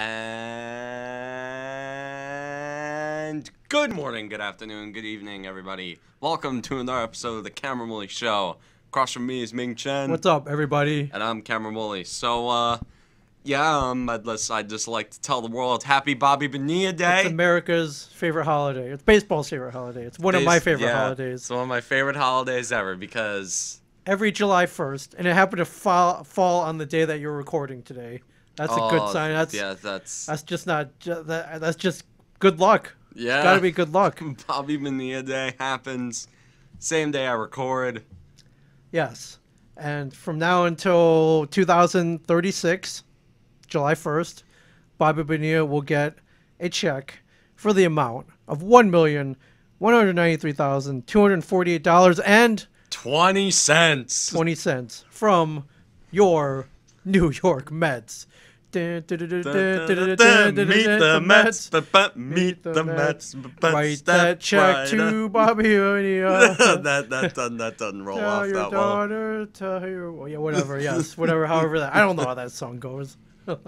And good morning, good afternoon, good evening, everybody. Welcome to another episode of the Cameron Woolley Show. Across from me is Ming Chen. What's up, everybody? And I'm Cameron Woolley. So, I'd just like to tell the world Happy Bobby Bonilla Day. It's America's favorite holiday. It's baseball's favorite holiday. It's one of my favorite holidays. It's one of my favorite holidays ever because... Every July 1st, and it happened to fall on the day that you're recording today. That's a good sign. That's just good luck. Yeah. It's gotta be good luck. Bobby Bonilla Day happens same day I record. Yes. And from now until 2036, July 1st, Bobby Bonilla will get a check for the amount of $1,193,248 and 20 cents. 20 cents from your New York Mets. Meet the Mets. Meet the Mets. Write that check to Bobby Bonilla. That doesn't roll Tell off your that well. daughter, tell your... Well, yeah, whatever, yes. Whatever, however that... I don't know how that song goes.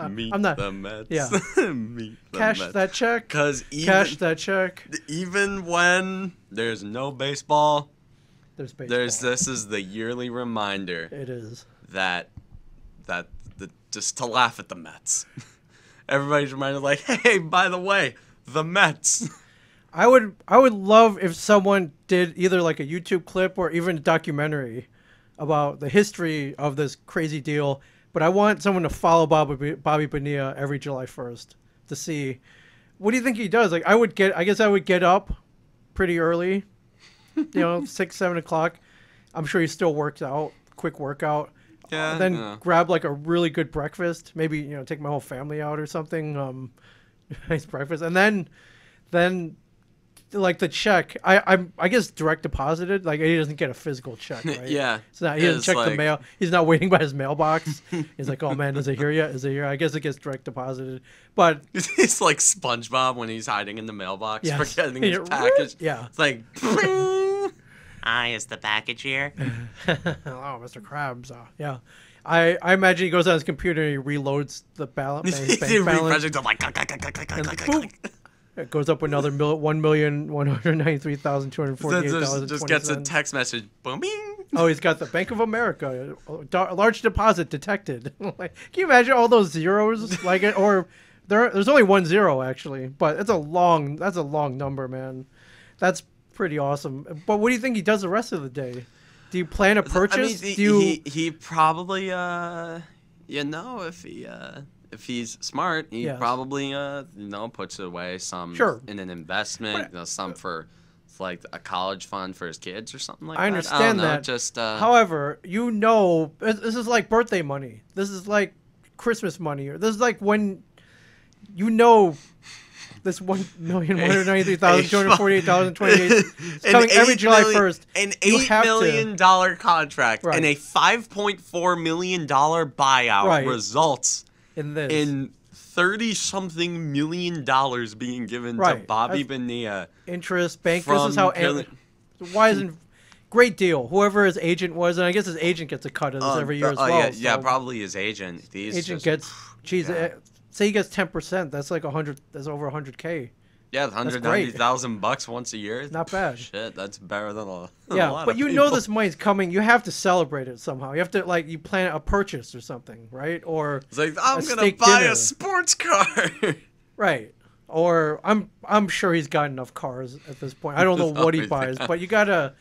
Meet I'm not... the Mets. Yeah. Meet the Cash Mets. that check. Cash that check. Even when there's no baseball, there's baseball. This is the yearly reminder. It is. That just to laugh at the Mets. Everybody's reminded, like, hey, by the way, the Mets. I would love if someone did either like a YouTube clip or even a documentary about the history of this crazy deal. But I want someone to follow Bobby Bonilla every July 1st to see what do you think he does. Like I guess I would get up pretty early, 6, 7 o'clock. I'm sure he still works out, quick workout. Yeah, then grab like a really good breakfast. Maybe take my whole family out or something. Nice breakfast, and then like the check. I guess direct deposited. Like he doesn't get a physical check, right? Yeah. So he doesn't check the mail. He's not waiting by his mailbox. He's like, oh man, is it here yet? Is it here? I guess it gets direct deposited. But it's like SpongeBob when he's hiding in the mailbox, yes. forgetting his package. Yeah. It's like. Is the package here? Hello, Mr. Krabs. Yeah. I imagine he goes on his computer and he reloads the balance. He balance. refreshes it like It goes up another $1,193,248. Just gets a text message. Boom. Oh, he's got the Bank of America. A large deposit detected. Like, can you imagine all those zeros? Like it, or there's only 1 0 actually, but that's a long number, man. That's pretty awesome. But what do you think he does the rest of the day? Do you plan a purchase? I mean, he probably if he's smart, he probably puts away some in an investment, some for like a college fund for his kids or something like that. I understand that. Just however, this is like birthday money. This is like Christmas money, or this is like when this $1,193,248.28 is coming every July 1st. An $8 million contract and a $5.4 million buyout results in 30-something million dollars being given to Bobby Bonilla. Interest, bank. This is how. Why isn't great deal? Whoever his agent was, and I guess his agent gets a cut of this every year as well. Yeah, probably his agent. Gets. Say he gets 10%. That's like 100. That's over 100K. Yeah, $190,000 once a year. Not bad. Shit, that's better than a lot but of people. This money's coming. You have to celebrate it somehow. You have to you plan a purchase or something, right? Or it's like I'm gonna buy a sports car. Right. Or I'm sure he's got enough cars at this point. I don't know what he buys, but you gotta.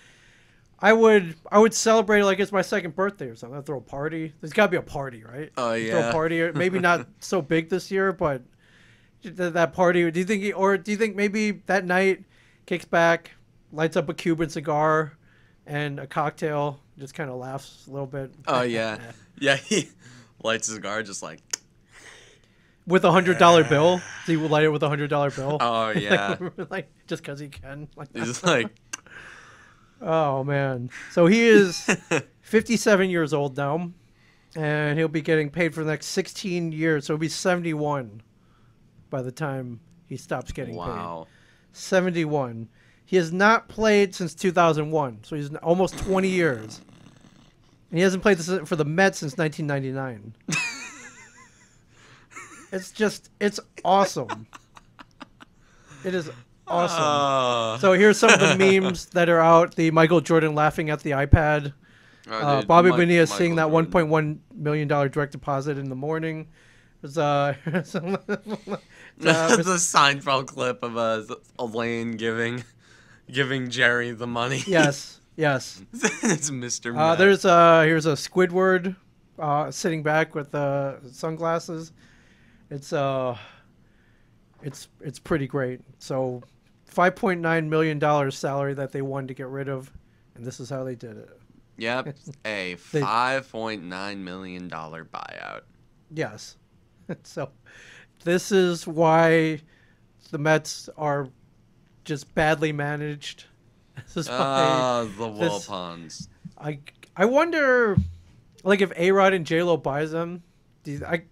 I would celebrate it like it's my second birthday or something. I'd throw a party. There's got to be a party, right? Oh, yeah. Throw a party. Maybe not so big this year, but that party. Do you think maybe that night kicks back, lights up a Cuban cigar and a cocktail, just kind of laughs a little bit? Oh, yeah. Yeah, he lights a cigar just like... With $100 bill? So he would light it with $100 bill? Oh, yeah. like just because he can. He's like... Oh, man. So he is 57 years old now, and he'll be getting paid for the next 16 years. So he'll be 71 by the time he stops getting paid. 71. He has not played since 2001, so he's almost 20 years. And he hasn't played for the Mets since 1999. it's awesome. It is awesome. So here's some of the memes that are out. The Michael Jordan laughing at the iPad. Bobby Bonilla seeing that $1.1 million direct deposit in the morning. It's a Seinfeld clip of Elaine giving Jerry the money. Yes. It's Mr. Matt. Here's a Squidward sitting back with sunglasses. It's pretty great. So $5.9 million salary that they wanted to get rid of, and this is how they did it. Yep, a $5.9 million buyout. Yes. So this is why the Mets are just badly managed. This is why the Wilpons. I wonder, like, if A-Rod and J-Lo buys them, I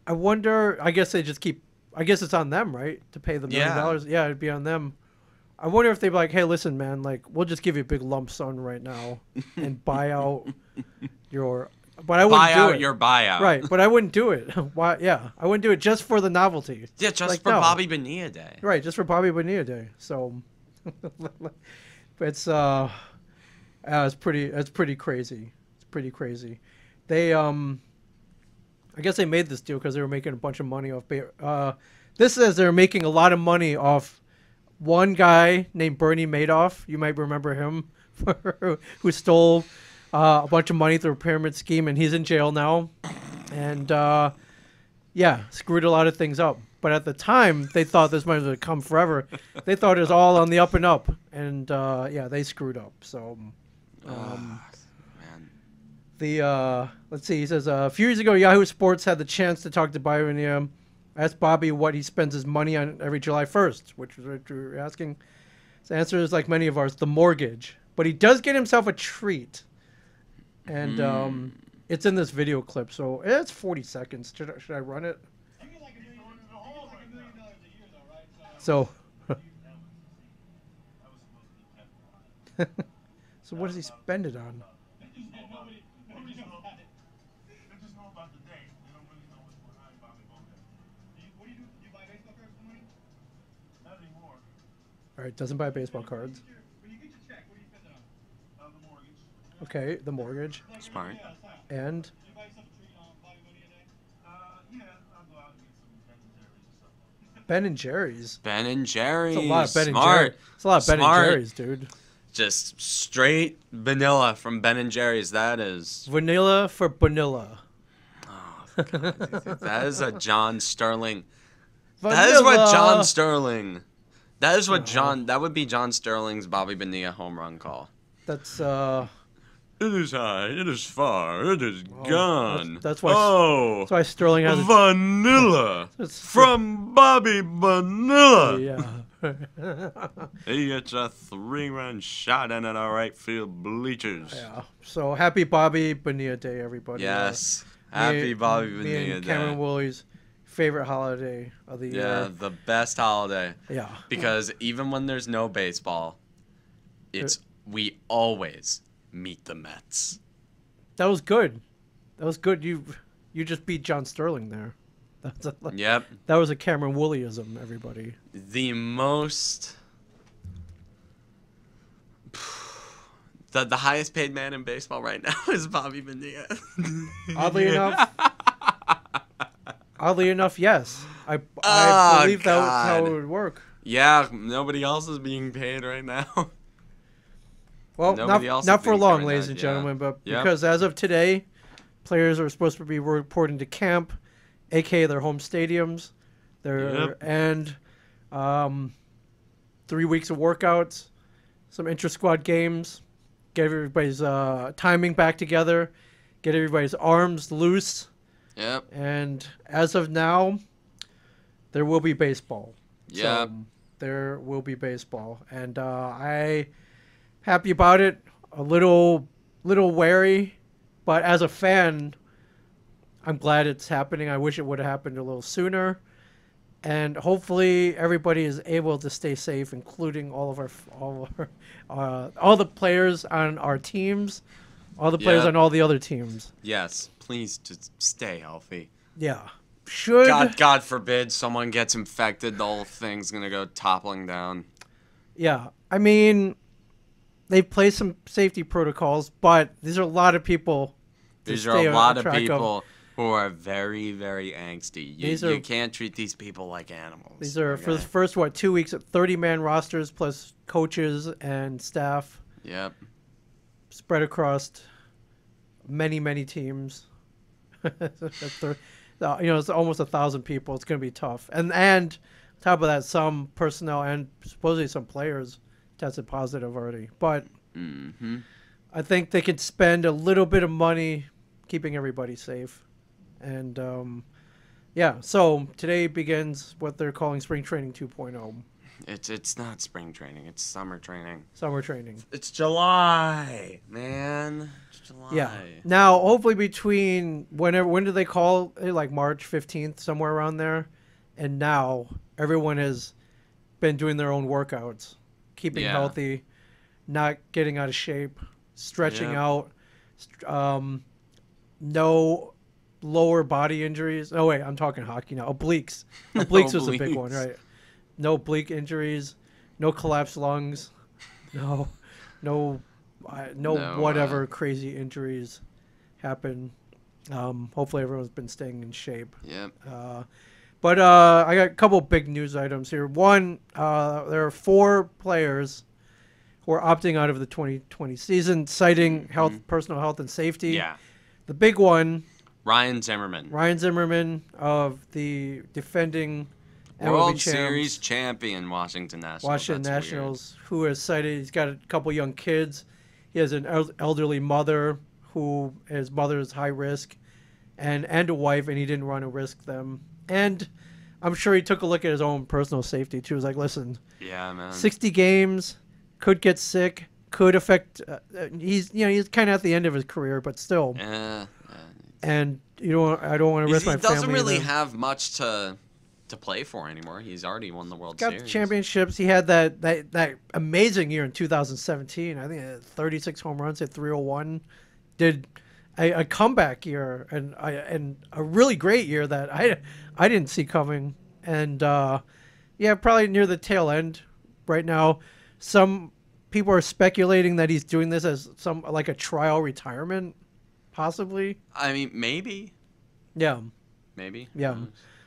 wonder, I guess they just keep, I guess it's on them, right? To pay the $1 million. Yeah, it'd be on them. I wonder if they'd be like, hey, listen, man, like, we'll just give you a big lump sum right now and buy out your, but I wouldn't do it. Buy out your buyout. Right, but I wouldn't do it. Why? Yeah, I wouldn't do it just for the novelty. Yeah, just for Bobby Bonilla Day. Right, just for Bobby Bonilla Day. So, it's pretty crazy. It's pretty crazy. They I guess they made this deal because they were making a bunch of money off. This says they're making a lot of money off one guy named Bernie Madoff. You might remember him, who stole a bunch of money through a pyramid scheme, and he's in jail now. And screwed a lot of things up. But at the time, they thought this money would come forever. They thought it was all on the up and up, and they screwed up. So. Let's see. He says a few years ago, Yahoo Sports had the chance to talk to Bobby Bonilla. Asked Bobby what he spends his money on every July 1st, which was what you were asking. His answer is like many of ours, the mortgage. But he does get himself a treat, and it's in this video clip. So it's 40 seconds. Should I run it? So. So what does he spend it on? All right, doesn't buy baseball cards. Okay, the mortgage. Smart. And? Ben and Jerry's. Ben and Jerry's. It's a lot of Ben Smart. and Jerry's. It's a lot of Ben and Jerry's, dude. Just straight vanilla from Ben and Jerry's. That is. Vanilla for Bonilla. Oh, God. That is a John Sterling. Vanilla. That is what John Sterling. That is what that would be John Sterling's Bobby Bonilla home run call. That's It is high, it is far, it is gone. That's why. That's why Sterling has vanilla from Bobby Bonilla. Yeah. He gets a 3-run shot in at our right field bleachers. Yeah. So happy Bobby Bonilla Day, everybody. Yes. Happy Bobby Bonilla Day. Me and Cameron Woolley's favorite holiday of the year. Yeah, the best holiday. Yeah. Because even when there's no baseball, we always meet the Mets. That was good. That was good. You just beat John Sterling there. Yep. That was a Cameron Woolleyism, everybody. The most... The highest paid man in baseball right now is Bobby Bonilla. Oddly enough, yes. I believe that was how it would work. Yeah, nobody else is being paid right now. Well, not for long, ladies and gentlemen, but because as of today, players are supposed to be reporting to camp, aka their home stadiums, and 3 weeks of workouts, some intra-squad games, get everybody's timing back together, get everybody's arms loose. Yep. And as of now, there will be baseball. Yep. So there will be baseball, and I happy about it. A little wary, but as a fan, I'm glad it's happening. I wish it would have happened a little sooner, and hopefully everybody is able to stay safe, including all the players on our teams, all the players on all the other teams. Yes, please just stay healthy. Yeah. should God forbid someone gets infected, the whole thing's gonna go toppling down. Yeah, I mean, they play some safety protocols, but these are a lot of people. These are a lot of people who are very, very angsty. You can't treat these people like animals. These are for the first 2 weeks at 30-man rosters plus coaches and staff. Yep. Spread across many teams. It's almost 1,000 people. It's going to be tough. And on top of that, some personnel and supposedly some players tested positive already. But I think they could spend a little bit of money keeping everybody safe. And, so today begins what they're calling Spring Training 2.0. It's not spring training. It's summer training. Summer training. It's July, man. It's July. Yeah. Now, hopefully between when do they call it? Like March 15th, somewhere around there. And now everyone has been doing their own workouts, keeping healthy, not getting out of shape, stretching out, no lower body injuries. Oh, wait, I'm talking hockey now. Obliques. Obliques was a big one, right? No oblique injuries, no collapsed lungs, no whatever crazy injuries happen. Hopefully everyone's been staying in shape. Yep. But I got a couple big news items here. One, there are 4 players who are opting out of the 2020 season, citing personal health and safety. Yeah. The big one, Ryan Zimmerman of the defending World Series champion Washington Nationals. Who has cited he's got a couple young kids. He has an elderly mother who his mother is high risk, and a wife, and he didn't want to risk them. And I'm sure he took a look at his own personal safety too. He was like, listen, 60 games, could get sick, could affect. He's kind of at the end of his career, but still. And I don't want to risk my family. He doesn't really have much to play for anymore. He's already won the World Series. Got the championships. He had that amazing year in 2017. I think 36 home runs, hit 301. Did a comeback year and a really great year that I didn't see coming. And probably near the tail end right now. Some people are speculating that he's doing this as like a trial retirement, possibly. I mean, maybe. Yeah. Maybe. Yeah.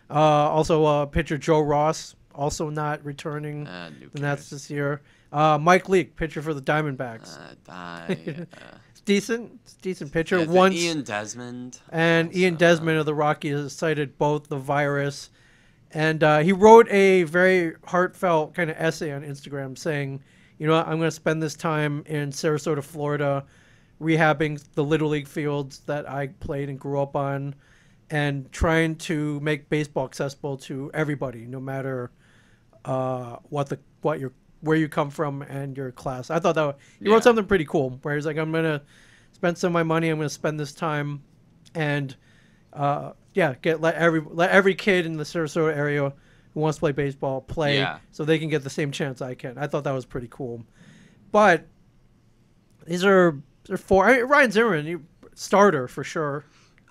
Also, pitcher Joe Ross also not returning the Nats this year. Mike Leake, pitcher for the Diamondbacks. Decent pitcher. Ian Desmond. And also. Ian Desmond of the Rockies has cited both the virus. And he wrote a very heartfelt kind of essay on Instagram saying, I'm going to spend this time in Sarasota, Florida, rehabbing the Little League fields that I played and grew up on, and trying to make baseball accessible to everybody, no matter where you come from and your class. I thought that he wrote something pretty cool, where he's like, I'm gonna spend some of my money. I'm gonna spend this time, and let every kid in the Sarasota area who wants to play baseball play, so they can get the same chance I can. I thought that was pretty cool. But these are 4. Ryan Zimmerman, starter for sure.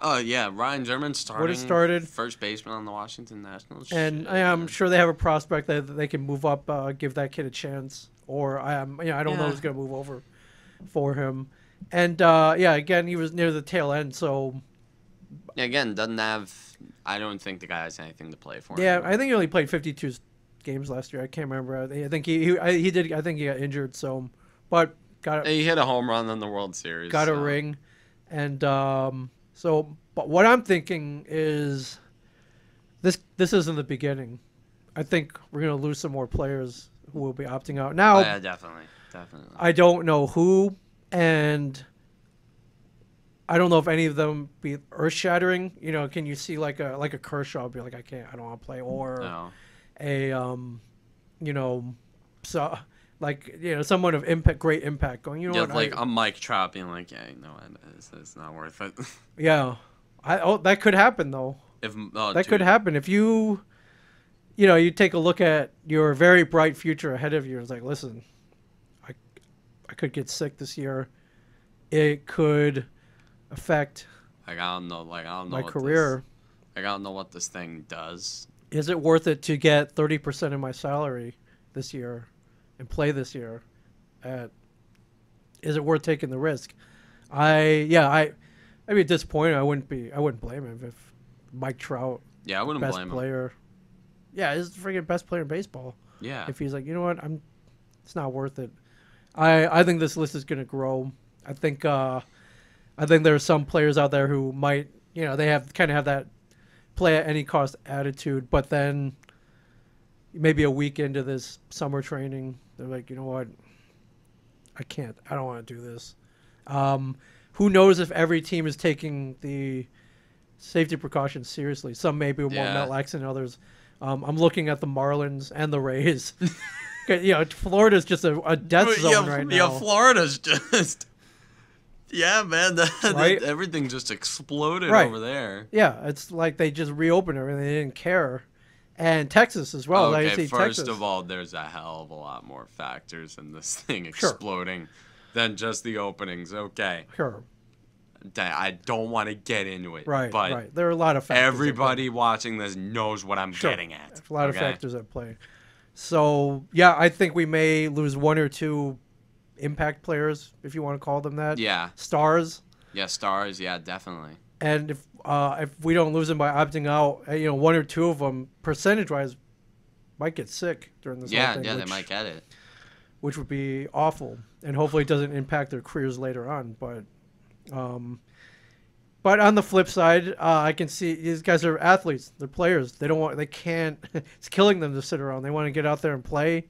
Oh, yeah, Ryan Zimmerman started first baseman on the Washington Nationals. And I'm sure they have a prospect that they can move up, give that kid a chance. Or I don't know who's going to move over for him. And, again, he was near the tail end, so... Yeah, again, I don't think the guy has anything to play for. Yeah, anymore. I think he only played 52 games last year. I can't remember. I think he did. I think he got injured, so... But he hit a home run in the World Series. Got a ring. And... but what I'm thinking is this isn't the beginning. I think we're going to lose some more players who will be opting out. Now, yeah, definitely. I don't know who, and I don't know if any of them be earth-shattering. Can you see like a Kershaw be like, I don't want to play, or someone of great impact going, a Mike Trout being like, it's not worth it. Yeah. That could happen though. Could happen if you take a look at your very bright future ahead of you. It's like, listen, I could get sick this year. It could affect I don't know my career. I don't know what this thing does. Is it worth it to get 30% of my salary this year and play this year? Is it worth taking the risk? I'd be disappointed. I wouldn't blame him if Mike Trout, I wouldn't blame player. him. Yeah, he's the freaking best player in baseball. Yeah. If he's like, you know what, it's not worth it. I think this list is going to grow. I think there are some players out there who might, they have that play at any cost attitude, but then maybe a week into this summer training, they're like, you know what, I don't want to do this. Who knows if every team is taking the safety precautions seriously? Some maybe more lax than others. I'm looking at the Marlins and the Rays. Florida's just a death zone right now. Yeah, Florida's just... Yeah, man, right? Everything just exploded over there. Yeah, it's like they just reopened everything. They didn't care. And Texas as well. Okay, first of all, there's a hell of a lot more factors in this thing exploding than just the openings. Okay. Sure. I don't want to get into it. Right, but right. There are a lot of factors. Everybody watching this knows what I'm getting at. There's a lot of factors at play. So, yeah, I think we may lose one or two impact players, if you want to call them that. Yeah. Stars. Yeah, stars. Yeah, definitely. And if we don't lose them by opting out, one or two of them, percentage-wise, might get sick during this whole thing. Yeah, they might get it. Which would be awful. And hopefully it doesn't impact their careers later on. But on the flip side, I can see these guys are athletes. They're players. They can't. It's killing them to sit around. They want to get out there and play.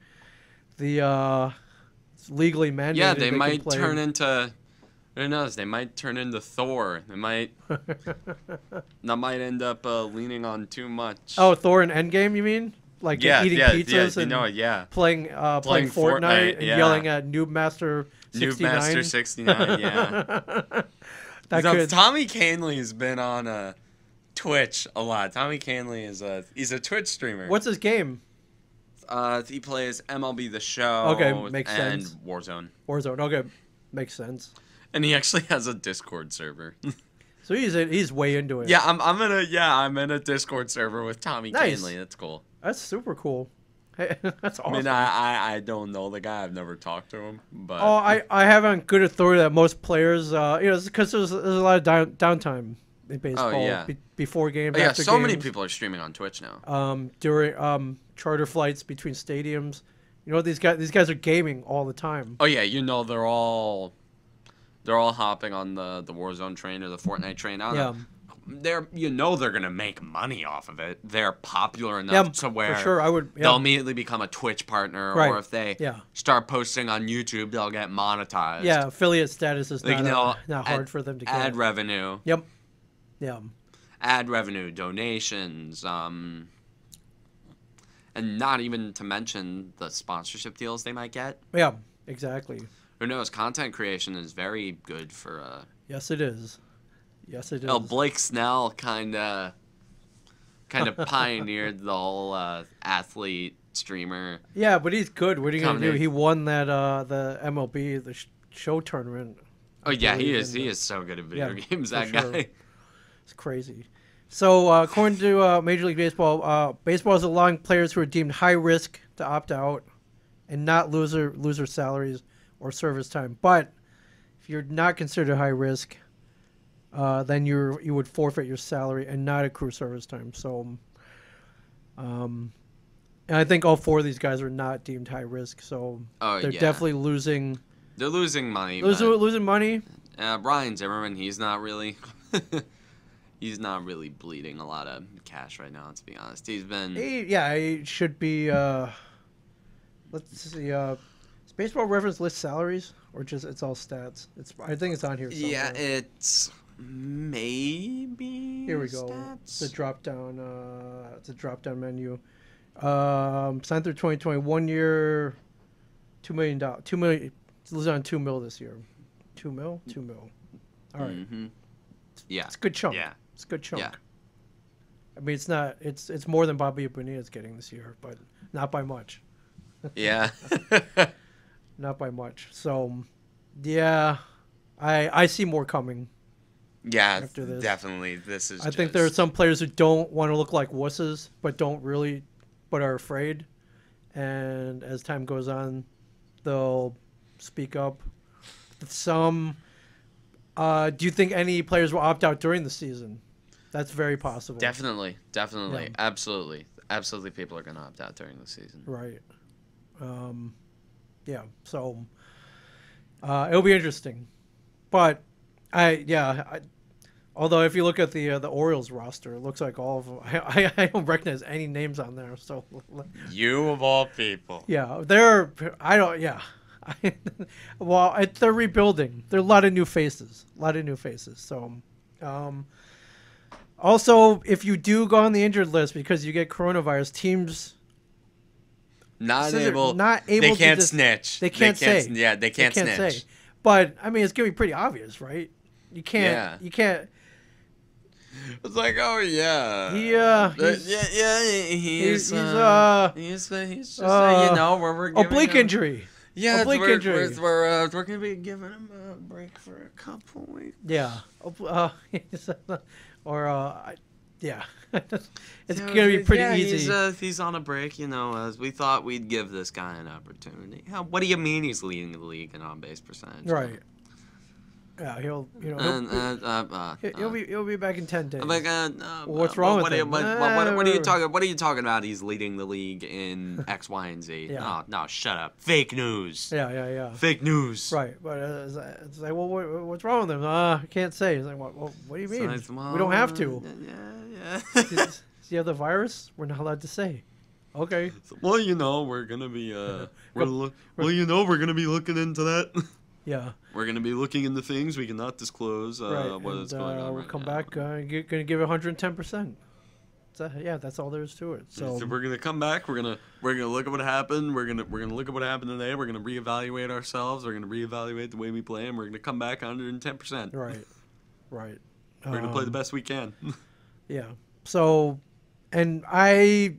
It's legally mandated. Yeah, they might turn into. Who knows? They might turn into Thor. They might. That might end up leaning on too much. Oh, Thor and Endgame, you mean? Like eating pizzas and playing Fortnite and yelling at Noob Master 69. Noob Master 69, yeah. Tommy Canley's been on Twitch a lot. Tommy Canley he's a Twitch streamer. What's his game? He plays MLB The Show. Okay, makes sense. And Warzone. Okay, makes sense. And he actually has a Discord server. So he's way into it. Yeah, I'm in a Discord server with Tommy Canley. That's cool. That's super cool. Hey, that's awesome. I mean, I don't know the guy. I've never talked to him, but I have on good authority that most players, because there's a lot of downtime in baseball. Before games. After so games. many people are streaming on Twitch now. During charter flights between stadiums, these guys are gaming all the time. Oh yeah, they're all hopping on the Warzone train or the Fortnite train. They're gonna make money off of it. They're popular enough to where for sure, they'll immediately become a Twitch partner, or if they start posting on YouTube, they'll get monetized. Yeah, affiliate status is not hard for them to get. Ad revenue. Yep. Yeah. Ad revenue, donations, and not even to mention the sponsorship deals they might get. Yeah, exactly. Who knows? Content creation is very good for. Yes, it is. Yes, it is. Blake Snell kind of pioneered the whole athlete streamer. Yeah, but he's good. What are you gonna do? He won that the MLB show tournament. Oh yeah, he is. He is so good at video games. That guy. It's crazy. So according to Major League Baseball, baseball is allowing players who are deemed high risk to opt out and not loser salaries or service time. But if you're not considered high risk, then you would forfeit your salary and not accrue service time. So, and I think all four of these guys are not deemed high risk. So they're definitely losing. They're losing money. Losing money. Brian Zimmerman, he's not really bleeding a lot of cash right now. To be honest, he's been. He should be. Let's see. Does Baseball Reference list salaries or just it's all stats? I think it's on here somewhere. Yeah, it's. Maybe. Here we go. Stats? It's a drop down. It's a drop down menu. Signed through 2020, 1 year, $2 million. $2 million. It's losing on $2 million this year. $2 million. All right. Mm-hmm. Yeah. It's a good chunk. Yeah. It's a good chunk. Yeah. I mean, it's not. It's more than Bobby Bonilla is getting this year, but not by much. Yeah. Not by much. So, yeah, I see more coming. Yeah, after this. definitely. This is. I think there are some players who don't want to look like wusses, but are afraid. And as time goes on, they'll speak up. Some. Do you think any players will opt out during the season? That's very possible. Definitely. Yeah. Absolutely. People are going to opt out during the season. Right. Yeah. So it'll be interesting, but although if you look at the Orioles roster, it looks like all of them. I don't recognize any names on there. So You of all people. yeah, I don't. Yeah. Well, they're rebuilding. There are a lot of new faces. So, also, if you do go on the injured list because you get coronavirus, teams not able. They can't snitch. They can't say. Yeah, they can't snitch. Say. But I mean, it's gonna be pretty obvious, right? You can't. Yeah. You can't. It's like, oh yeah. He's He's just we're giving oblique him, injury. Yeah, oblique injury. We're gonna be giving him a break for a couple weeks. Yeah. Yeah. It's gonna be pretty easy. He's on a break, as we thought we'd give this guy an opportunity. What do you mean he's leading the league in on-base percentage? Right. Yeah, he'll be back in 10 days. I'm like, what's wrong with him? What are you talking? What are you talking about? He's leading the league in X, Y, and Z. Yeah. No, shut up. Fake news. Yeah. Fake news. Right, but it's like, well, what's wrong with him? I can't say. It's like, well, what do you mean? We don't have to. Yeah. Does he have the virus? We're not allowed to say. Okay. Well, we're gonna be we're gonna be looking into that. Yeah. We're going to be looking into things we cannot disclose what is going on. We'll come back going to give 110%. So, yeah, that's all there is to it. So we're going to come back. We're going to look at what happened. We're going to look at what happened today. We're going to reevaluate ourselves. We're going to reevaluate the way we play, and we're going to come back 110%. Right. We're going to play the best we can. Yeah. So, and I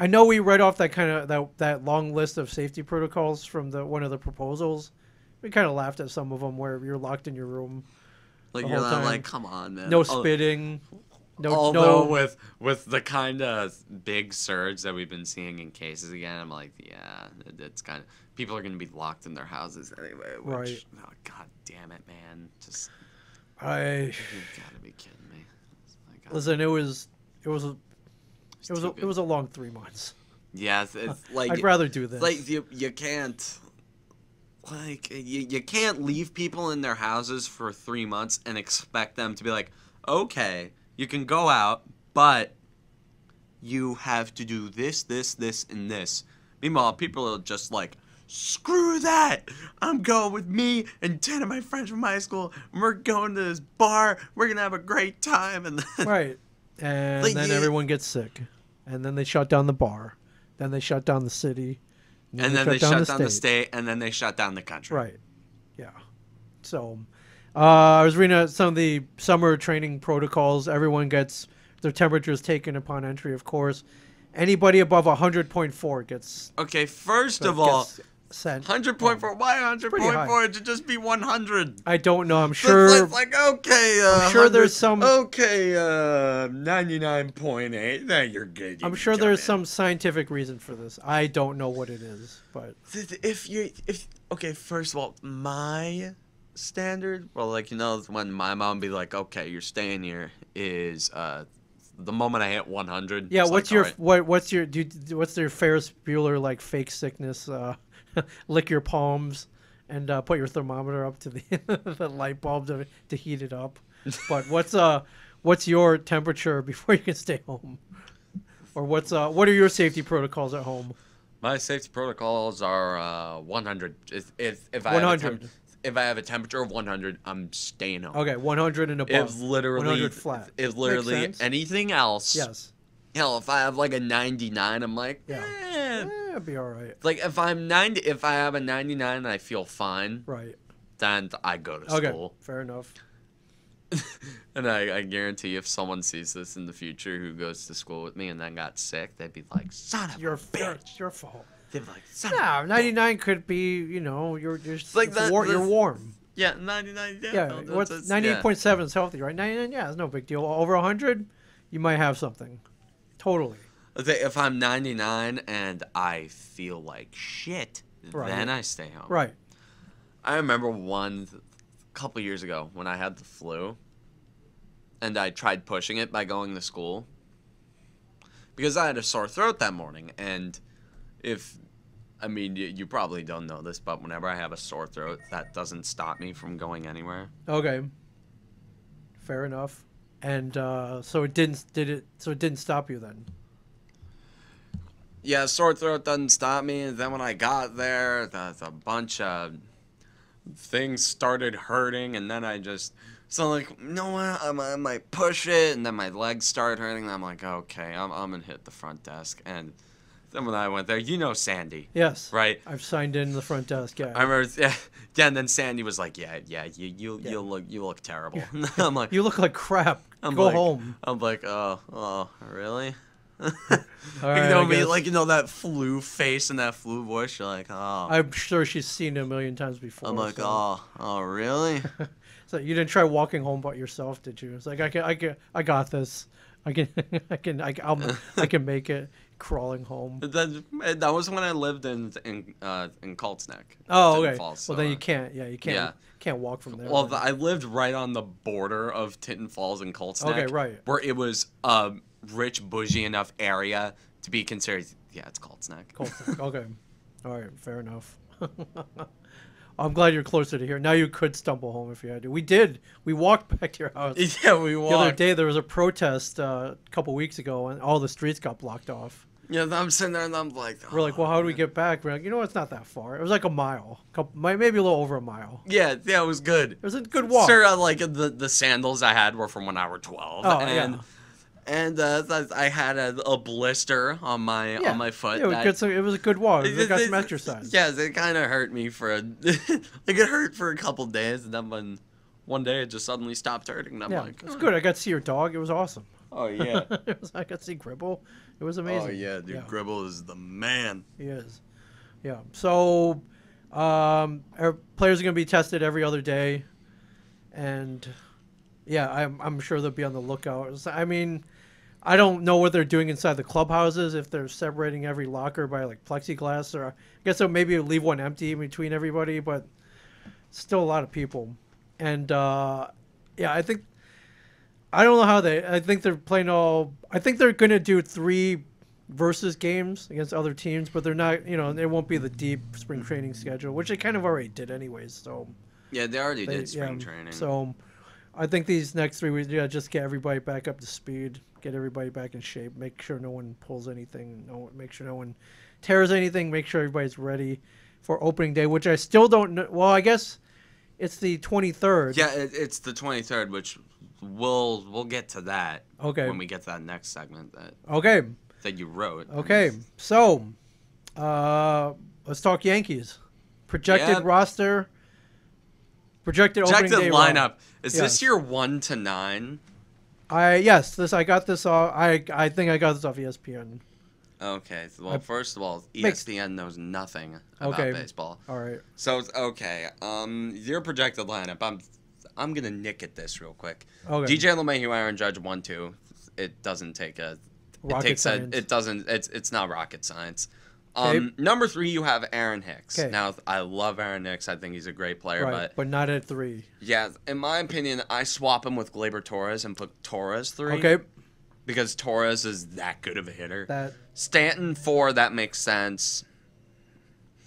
know we read off that long list of safety protocols from one of the proposals. We kind of laughed at some of them where you're locked in your room. Like you're not like, come on, man. No spitting. Although with the kind of big surge that we've been seeing in cases again, I'm like, yeah, it's kind of people are going to be locked in their houses anyway. Right. Oh, God damn it, man! You gotta be kidding me. Listen, it was a long 3 months. Yeah, it's like I'd rather do this. Like you can't. Like, you can't leave people in their houses for 3 months and expect them to be like, okay, you can go out, but you have to do this, and this. Meanwhile, people are just like, screw that! I'm going with me and 10 of my friends from high school, and we're going to this bar, we're going to have a great time. And then, right. And then everyone gets sick. And then they shut down the bar. Then they shut down the city. And then they shut down the state, and then they shut down the country. Right. Yeah. So, I was reading some of the summer training protocols. Everyone gets their temperatures taken upon entry, of course. Anybody above 100.4 gets... Okay, first of all, sent 100.4. Why 100.4? It should just be 100. I don't know. I'm sure... It's like, okay, I'm sure there's some... Okay, 99.8. Then you're good. I'm sure there's some scientific reason for this. I don't know what it is, but... Okay, first of all, my standard, when my mom be like, okay, you're staying here, is the moment I hit 100. Yeah, what's your Ferris Bueller like fake sickness? Lick your palms and put your thermometer up to the light bulb to heat it up. But what's your temperature before you can stay home? Or what are your safety protocols at home? My safety protocols are 100. If I 100. If I have a temperature of 100, I'm staying home. Okay, 100 and above. If literally 100 flat. If literally anything else. Yes. Hell, if I have like a 99, I'm like, it'll be all right. Like if I have a 99 and I feel fine, right, then I go to school. Okay, fair enough. And I guarantee if someone sees this in the future who goes to school with me and then got sick, they'd be like, son of a bitch. Your fault. They'd be like, son of a 99 could be, you're like that, you're warm. Yeah, 99. Yeah, what's 98.7 is healthy, right? 99, yeah, it's no big deal. Over 100, you might have something. Totally. If I'm 99 and I feel like shit, Right. then I stay home. Right. I remember a couple years ago when I had the flu, and I tried pushing it by going to school because I had a sore throat that morning. And you probably don't know this, but whenever I have a sore throat, that doesn't stop me from going anywhere. Okay. Fair enough. And so it didn't stop you then. Yeah, sore throat doesn't stop me. And then when I got there, a bunch of things started hurting, and then so like, you know what, I might push it, and then my legs started hurting, and I'm like, okay, I'm gonna hit the front desk. And then when I went there, Sandy. Yes. Right? I've signed in the front desk, yeah. I remember, yeah, and then Sandy was like, you look terrible. I'm like, You look like crap. Go home. I'm like, oh, really? All right, that flu face and that flu voice. You're like, oh. I'm sure she's seen it a million times before. I'm like, so. oh, really? So you didn't try walking home by yourself, did you? It's like I got this. I can make it. Crawling home. That was when I lived in Colts Neck. Oh, okay. Falls, so, well, then you can't. Yeah, you can't. Yeah. Can't walk from there. Well, I lived right on the border of Tinton Falls and Colts Neck. Okay, right. Where it was a rich, bougie enough area to be considered. Yeah, it's Colts Neck. Colts Neck. Okay. All right. Fair enough. I'm glad you're closer to here. Now you could stumble home if you had to. We did. We walked back to your house. Yeah, we walked. The other day there was a protest a couple weeks ago, and all the streets got blocked off. Yeah, I'm sitting there and I'm like, we're like, well, how do we get back? We're like, it's not that far. It was like a mile, maybe a little over a mile. Yeah, it was good. It was a good walk. Sure, like the sandals I had were from when I was 12. Oh, and, yeah. And I had a blister on my foot. Yeah, it was a good walk. It got some exercise. Yeah, it kind of hurt me it hurt for a couple days, and then one day it just suddenly stopped hurting. And I'm like, it's good. I got to see your dog. It was awesome. Oh yeah. I got to see Gribble. It was amazing. Oh yeah, dude, yeah. Gribble is the man. He is. Yeah. So, our players are going to be tested every other day, and yeah, I'm sure they'll be on the lookout. I mean, I don't know what they're doing inside the clubhouses, if they're separating every locker by like plexiglass, or I guess they'll maybe leave one empty in between everybody, but still a lot of people. And yeah, I don't know how I think they're playing I think they're going to do 3 versus games against other teams, but they're not, it won't be the deep spring training schedule, which they kind of already did anyways. So yeah, they already did spring training. So I think these next 3 weeks, just get everybody back up to speed, get everybody back in shape, make sure no one pulls anything, make sure no one tears anything, make sure everybody's ready for opening day, which I still don't know. Well, I guess it's the 23rd. Yeah, it's the 23rd, which we'll get to that. Okay. When we get to that next segment that you wrote. Okay. So, let's talk Yankees. Projected roster. Projected opening day lineup. Is this your 1 to 9? Yes. I got this off. I think I got this off ESPN. Okay. Well, first of all, ESPN knows nothing about baseball. All right. So okay. Your projected lineup. I'm gonna nick at this real quick. Okay. DJ LeMahieu, Aaron Judge, 1-2. It doesn't take a. Rocket science. It doesn't. It's not rocket science. Okay. Number 3, you have Aaron Hicks. Okay. Now, I love Aaron Hicks. I think he's a great player, but not at 3. Yeah, in my opinion, I swap him with Gleyber Torres and put Torres 3. Okay. Because Torres is that good of a hitter. Stanton 4, that makes sense.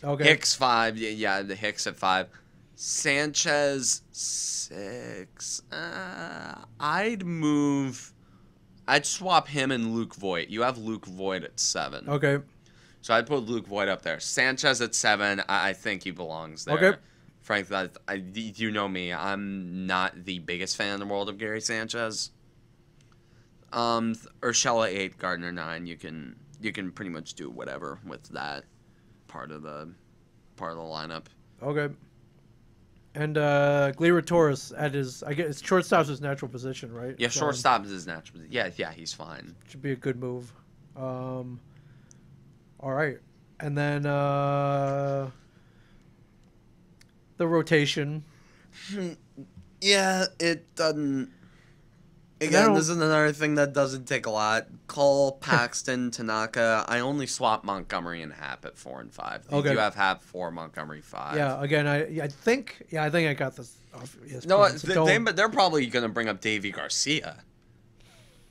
Okay. Hicks 5, yeah, the Hicks at 5. Sanchez 6. I'd swap him and Luke Voit. You have Luke Voit at 7. Okay. So I'd put Luke Voit up there. Sanchez at 7. I think he belongs there. Okay. Frankly, you know me. I'm not the biggest fan in the world of Gary Sanchez. Urshela 8, Gardner 9. You can pretty much do whatever with that part of the lineup. Okay. And Gleyber Torres I guess shortstop's his natural position, right? Yeah, shortstop is his natural position. Yeah, he's fine. Should be a good move. All right. And then the rotation. Yeah, it doesn't. And Again, this is another thing that doesn't take a lot. Cole, Paxton, Tanaka. I only swap Montgomery and Hap at 4 and 5. Okay. You have Hap 4, Montgomery 5. Yeah, again, I think I got this off ESPN. No, So they're probably going to bring up Davy Garcia.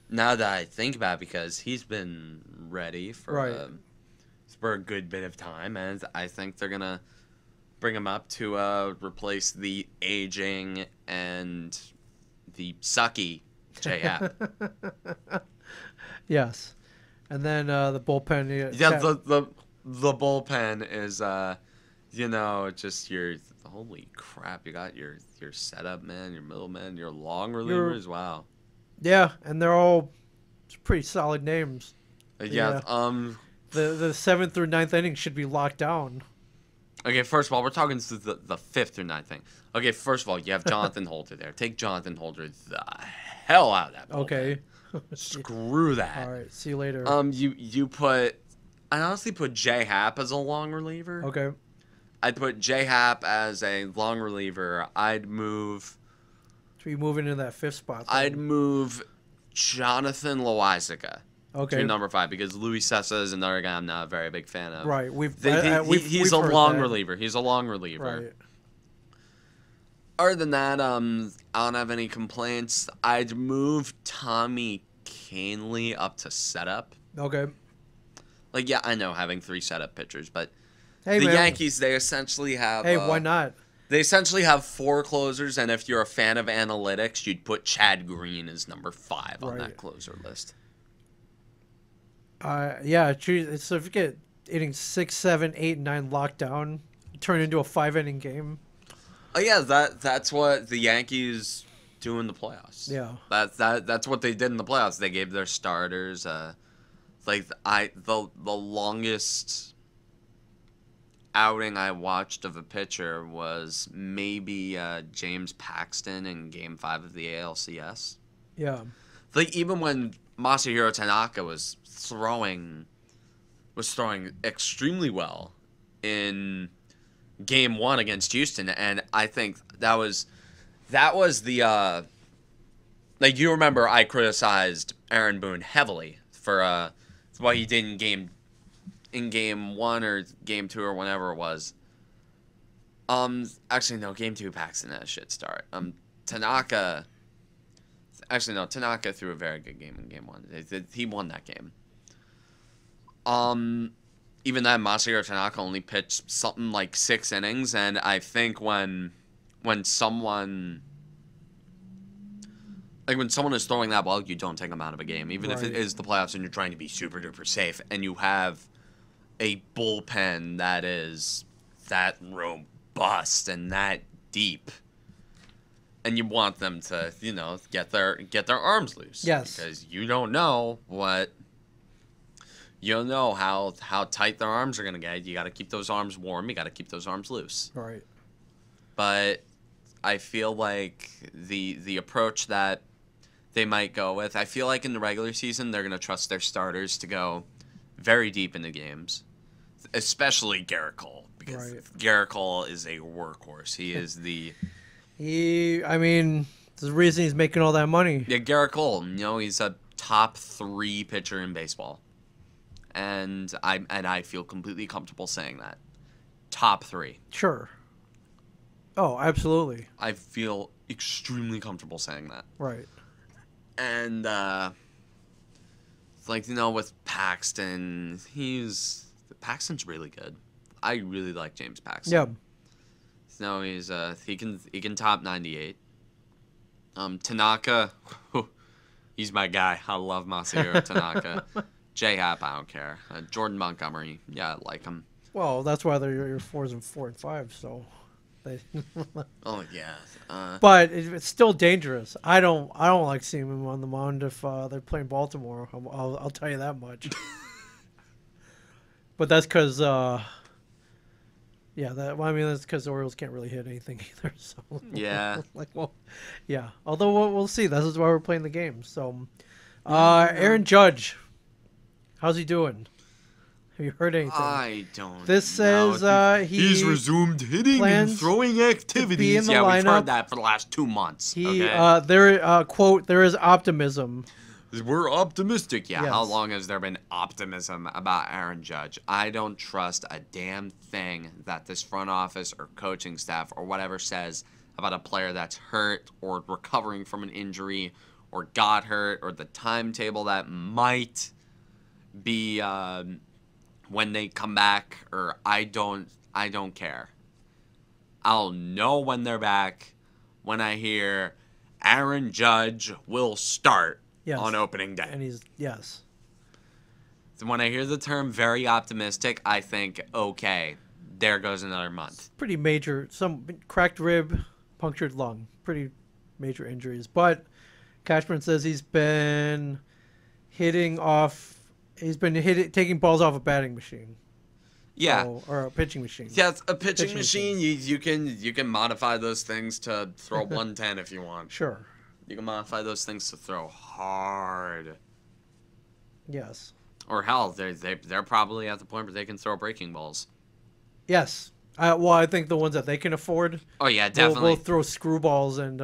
Now that I think about it, because he's been ready for a good bit of time, and I think they're going to bring him up to replace the aging and the sucky J Hap. Yes, and then the bullpen. Yeah, the bullpen is just your holy crap. You got your setup man, your middle man, your long relievers. Wow. Yeah, and they're all pretty solid names. Yeah. The 7th through 9th inning should be locked down. Okay, first of all, we're talking to the 5th through 9th thing. Okay, first of all, you have Jonathan Holder there. Take Jonathan Holder the hell out of that bullpen. Okay. Screw that. All right. See you later. I honestly put J Hap as a long reliever. Okay. I'd put J Hap as a long reliever. I'd move. So you move into that 5th spot. Then. I'd move Jonathan Loizaga to number 5 because Luis Sessa is another guy I'm not a very big fan of. Right. He's a long reliever. He's a long reliever. Right. Other than that, I don't have any complaints. I'd move Tommy Kahnle up to setup. Okay. Like, yeah, I know having 3 setup pitchers, but Hey, the man. Yankees, they essentially have... Hey, why not? They essentially have 4 closers, and if you're a fan of analytics, you'd put Chad Green as number 5 on that closer list. Yeah, so if you get innings 6, 7, 8, 9 locked down, turn into a 5-inning game. Oh yeah, that's what the Yankees do in the playoffs. Yeah, that's what they did in the playoffs. They gave their starters the longest outing I watched of a pitcher was maybe James Paxton in Game 5 of the ALCS. Yeah, Like even when Masahiro Tanaka was throwing extremely well in Game 1 against Houston, and I think that was the like you remember I criticized Aaron Boone heavily for what he did in game 1 or Game 2 or whenever it was. Actually no, Game 2 Paxton had a shit start. Tanaka threw a very good game in Game 1. He won that game. Even then, Masahiro Tanaka only pitched something like 6 innings, and I think when someone is throwing that well, you don't take them out of a game, even if it is the playoffs and you're trying to be super duper safe, and you have a bullpen that is that robust and that deep, and you want them to get their arms loose. Yes, because you don't know how tight their arms are going to get. You got to keep those arms warm. You got to keep those arms loose. Right. But I feel like the approach that they might go with, I feel like in the regular season, they're going to trust their starters to go very deep into games, especially Garrett Cole, because Garrett Cole is a workhorse. He is the... there's the reason he's making all that money. Yeah, Garrett Cole, he's a top 3 pitcher in baseball. And I feel completely comfortable saying that. Top 3. Sure. Oh, absolutely. I feel extremely comfortable saying that. Right. And with Paxton, Paxton's really good. I really like James Paxton. Yeah. No, he can top 98. Tanaka, he's my guy. I love Masahiro Tanaka. J-Hap, I don't care. Jordan Montgomery, yeah, I like him. Well, that's why they're your 4s and 4 and 5. So, oh yeah. But it's still dangerous. I don't like seeing him on the mound if they're playing Baltimore. I'll tell you that much. But that's because that's because the Orioles can't really hit anything either. So yeah. Yeah. Although we'll see. This is why we're playing the game. So, Aaron Judge. How's he doing? Have you heard anything? I don't. This says he's resumed hitting and plans throwing to be in activities. the Yeah, we've lineup. heard that for the last 2 months. He Okay? there quote, there is optimism. We're optimistic. Yeah, Yes. how long has there been optimism about Aaron Judge? I don't trust a damn thing that this front office or coaching staff or whatever says about a player that's hurt or recovering from an injury or got hurt or the timetable that might be when they come back, or I don't care. I'll know when they're back when I hear Aaron Judge will start on opening day. And he's So when I hear the term very optimistic, I think, okay, there goes another month. pretty major. Some cracked rib, punctured lung. Pretty major injuries. But Cashman says he's been taking balls off a batting machine. Yeah. Or a pitching machine. Yeah, it's a pitching machine. You can modify those things to throw 110 if you want. Sure. You can modify those things to throw hard. Yes. Or hell, they're probably at the point where they can throw breaking balls. Yes. Well, I think the ones that they can afford. Oh yeah, definitely. We'll throw screwballs and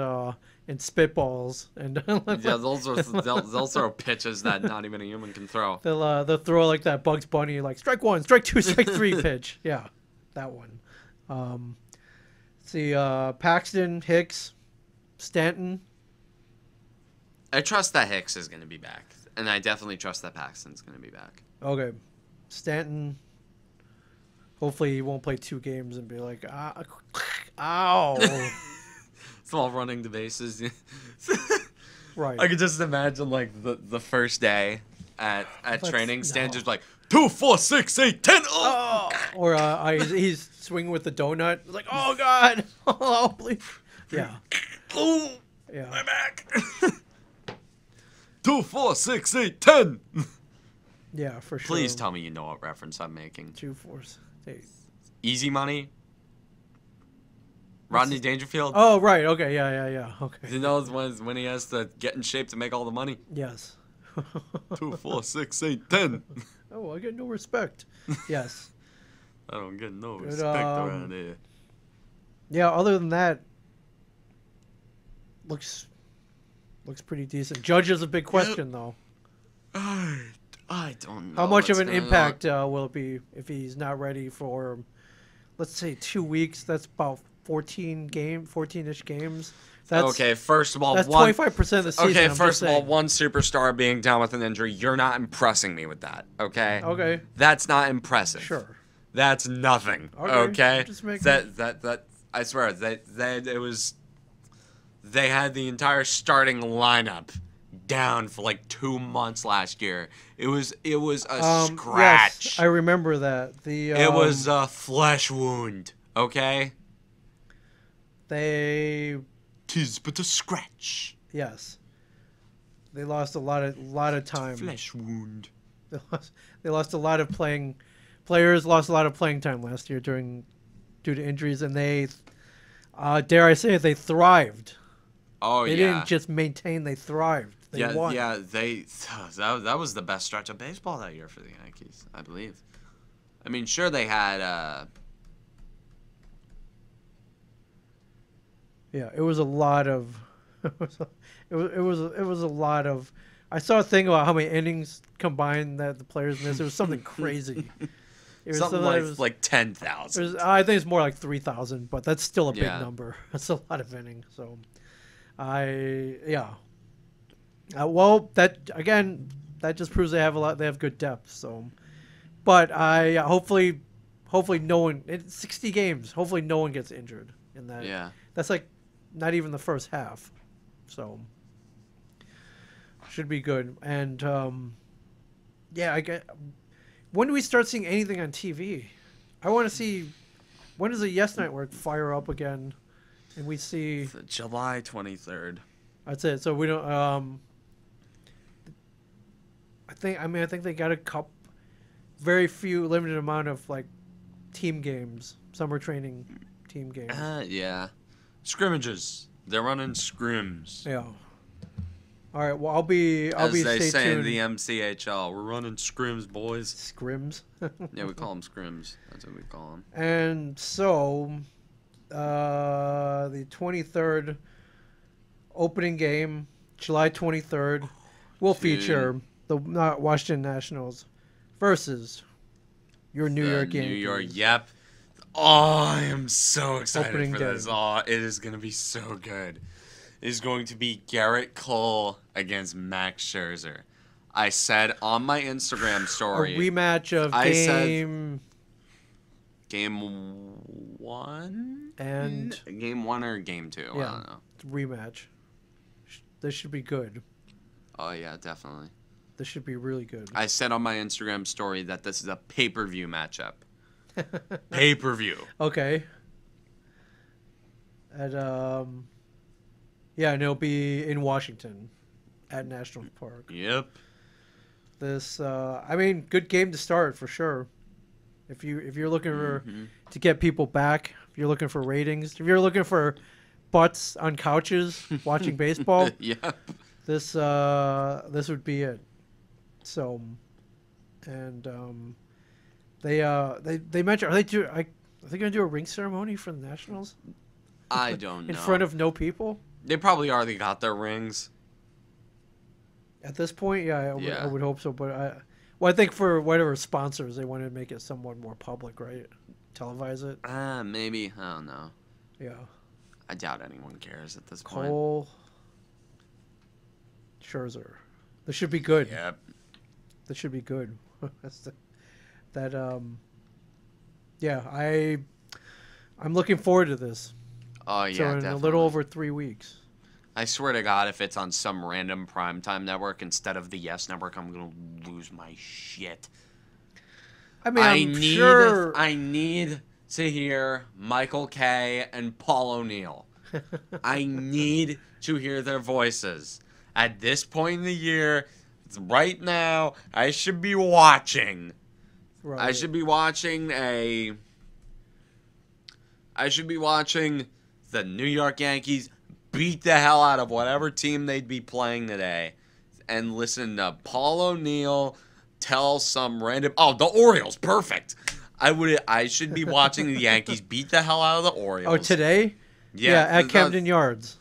spitballs and. Yeah, they'll throw pitches that not even a human can throw. They'll throw like that Bugs Bunny, like strike 1, strike 2, strike 3 pitch. Yeah, that one. See, Paxton, Hicks, Stanton. I trust that Hicks is going to be back, and I definitely trust that Paxton's going to be back. Okay, Stanton. Hopefully, he won't play 2 games and be like, ow. Small running the bases. Right. I could just imagine like the first day at training, Stan no. just like 2, 4, 6, 8, 10. Oh! Or he's swinging with the donut. Like, oh God, oh please. Yeah. Oh, Yeah. my back. 2, 4, 6, 8, 10. Yeah, for sure. Please tell me you know what reference I'm making. 2, 4, 8. Easy Money. Rodney Dangerfield. Oh right. Okay. Yeah. Okay. He knows when he has to get in shape to make all the money. Yes. 2, 4, 6, 8, 10. Oh, I get no respect. Yes. I don't get no respect around here. Yeah. Other than that, looks pretty decent. Judge is a big question though. I don't know. How much of what's an going impact will it be if he's not ready for, let's say, 2 weeks? That's about 14-ish games. That's okay, first of all, that's 25% of the season. Okay, I'm first just of all, saying. one superstar being down with an injury, you're not impressing me with that. Okay. Okay. That's not impressive. Sure. That's nothing. Okay, Okay. just making- That I swear that it was. They had the entire starting lineup down for like 2 months last year. It was a scratch. Yes, I remember that. It was a flesh wound. Okay. They 'Tis but a scratch. yes. They lost a lot of time. Flesh wound. They lost a lot of playing. Players lost a lot of playing time last year due to injuries, and they, dare I say it, they thrived. Oh They yeah. didn't just maintain; they thrived. They won. Yeah, that was the best stretch of baseball that year for the Yankees, I believe. I mean, sure they had Yeah, it was a lot of. It was a lot of. I saw a thing about how many innings combined that the players missed. It was something crazy. It was something like 10,000. I think it's more like 3,000, but that's still a big Yeah. number. That's a lot of innings. So, well, that again, that just proves they have a lot. They have good depth. So, but hopefully no one in 60 games. Hopefully no one gets injured in that. Yeah. That's like not even the first half. So should be good. And I get. When do we start seeing anything on TV? I want to see. When does the Yes Network fire up again, and we see? July 23rd. That's it. So we don't. I think they got a very few, limited amount of like team games, summer training team games. Yeah. Scrimmages. They're running scrims. Yeah. All right. Well, I'll be As they stay say in tuned. the MCHL, we're running scrims, boys. Scrims. Yeah, we call them scrims. That's what we call them. And so, the 23rd opening game, July 23rd, will feature the Washington Nationals versus your New York Yankees. New York, yep. Oh, I am so excited Opening for this. day. Oh, it is going to be so good. It is going to be Garrett Cole against Max Scherzer. I said on my Instagram A story. rematch of game one? and Game 1 or game 2? I don't know. rematch. This should be good. Oh, yeah, definitely. This should be really good. I said on my Instagram story that this is a pay-per-view matchup. Pay-per-view. Okay. And yeah, and it'll be in Washington at National Park. Yep. This I mean, good game to start for sure. If you're looking for to get people back, if you're looking for ratings, if you're looking for butts on couches watching baseball, Yep. this would be it. So, and they mentioned are they gonna do a ring ceremony for the Nationals I don't know. in front of no people? They probably already got their rings. At this point, yeah, I Yeah. would hope so. But I think for whatever sponsors, they want to make it somewhat more public, right? Televise it. Maybe. I don't know. Yeah. I doubt anyone cares at this point. Cole, Scherzer. This should be good. Yep. This should be good. Yeah, I'm looking forward to this. Oh, yeah, So in definitely. a little over 3 weeks. I swear to God, if it's on some random primetime network instead of the Yes Network, I'm going to lose my shit. I mean, I'm sure. I need to hear Michael Kay and Paul O'Neill. I need to hear their voices. At this point in the year, right now, I should be watching. Right. I should be watching the New York Yankees beat the hell out of whatever team they'd be playing today, and listen to Paul O'Neill tell some random. Oh, the Orioles, perfect. I should be watching the Yankees beat the hell out of the Orioles. Oh, today? Yeah, at Camden Yards.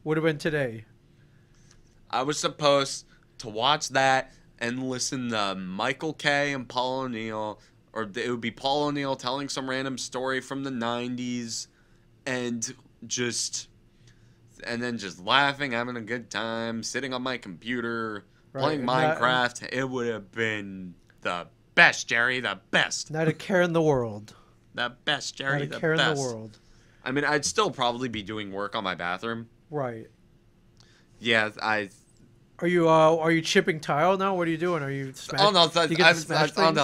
Would have been today. I was supposed to watch that and listen to Michael Kay and Paul O'Neill, or it would be Paul O'Neill telling some random story from the 90s, and then just laughing, having a good time, sitting on my computer, playing Minecraft. It would have been the best, Jerry, the best. Not a care in the world. The best, Jerry, Not the a care best. in the world. I mean, I'd still probably be doing work on my bathroom. Right. Yeah, Are you chipping tile now? What are you doing? Are you? Oh no! Do you get to smash things?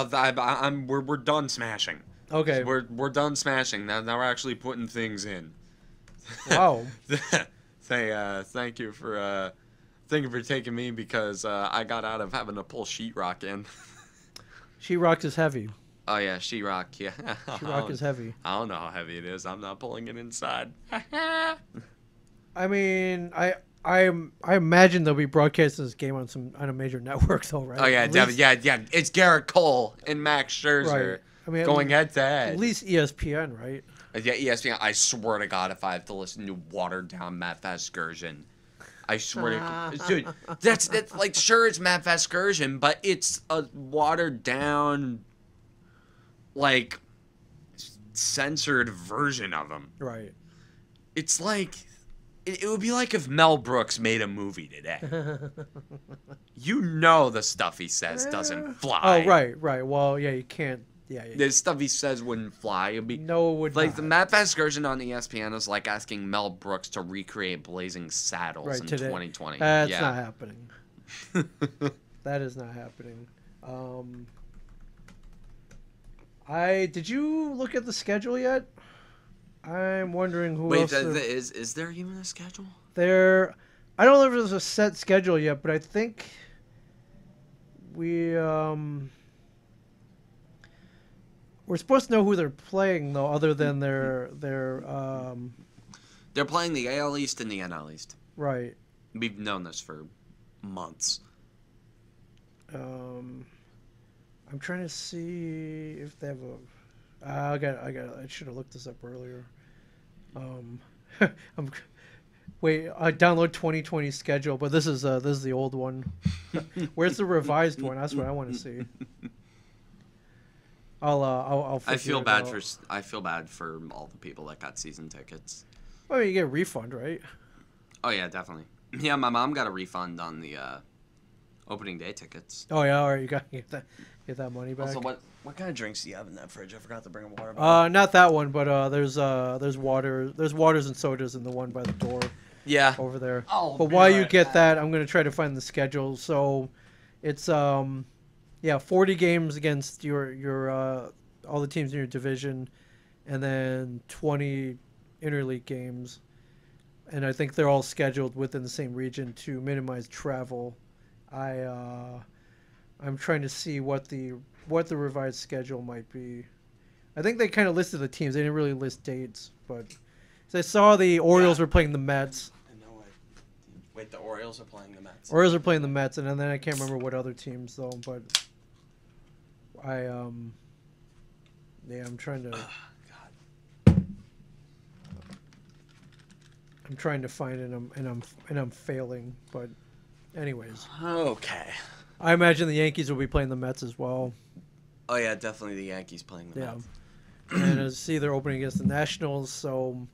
We're done smashing. Okay. We're done smashing. Now we're actually putting things in. Wow. Thank you for taking me because I got out of having to pull sheetrock in. Sheetrock is heavy. Oh yeah, sheetrock. Yeah. Sheetrock is heavy. I don't know how heavy it is. I'm not pulling it inside. I mean, I imagine they'll be broadcasting this game on a major network, though, right? Oh yeah, yeah. It's Garrett Cole and Max Scherzer Right. I mean, going head to head. At least ESPN, right? Yeah, ESPN. I swear to God, if I have to listen to watered down Matt Vasgersian, I swear to God, dude, that's like sure it's Matt Vasgersian, but it's a watered down, like censored version of him. Right. It's like it would be like if Mel Brooks made a movie today. You know the stuff he says doesn't fly. Oh, right. Well, yeah, you can't. Yeah. The stuff he says wouldn't fly. It'd be No, it would like not. the Matt Vasgersian on ESPN is like asking Mel Brooks to recreate Blazing Saddles Right, in today. 2020. That's yeah. not happening. That is not happening. Did you look at the schedule yet? I'm wondering who else. Is there even a schedule? I don't know if there's a set schedule yet, but I think we're supposed to know who they're playing though, other than their They're playing the AL East and the NL East. right. We've known this for months. I'm trying to see if they have a. I should have looked this up earlier. I'm wait. I download 2020 schedule, but this is the old one. Where's the revised one? That's what I want to see. I'll I figure feel it bad out. for all the people that got season tickets. Well, you get a refund, right? Oh yeah, definitely. Yeah, my mom got a refund on the opening day tickets. Oh yeah, all right. You got to get that money back. Also, what kind of drinks do you have in that fridge? I forgot to bring a water bottle. Not that one, but there's water. There's waters and sodas in the one by the door Yeah. over there. Oh, But while you get that, I'm gonna try to find the schedule. So, it's 40 games against your all the teams in your division, and then 20 interleague games, and I think they're all scheduled within the same region to minimize travel. I'm trying to see what the revised schedule might be. I think they kind of listed the teams. They didn't really list dates, but so I saw the Orioles were playing the Mets. I know. Wait, the Orioles are playing the Mets. Orioles are playing the Mets, and then I can't remember what other teams though. But I'm trying to. I'm trying to find it, and I'm failing. But, anyways, Okay. I imagine the Yankees will be playing the Mets as well. Oh yeah, definitely the Yankees playing the Yeah, Mets. and I see they're opening against the Nationals, so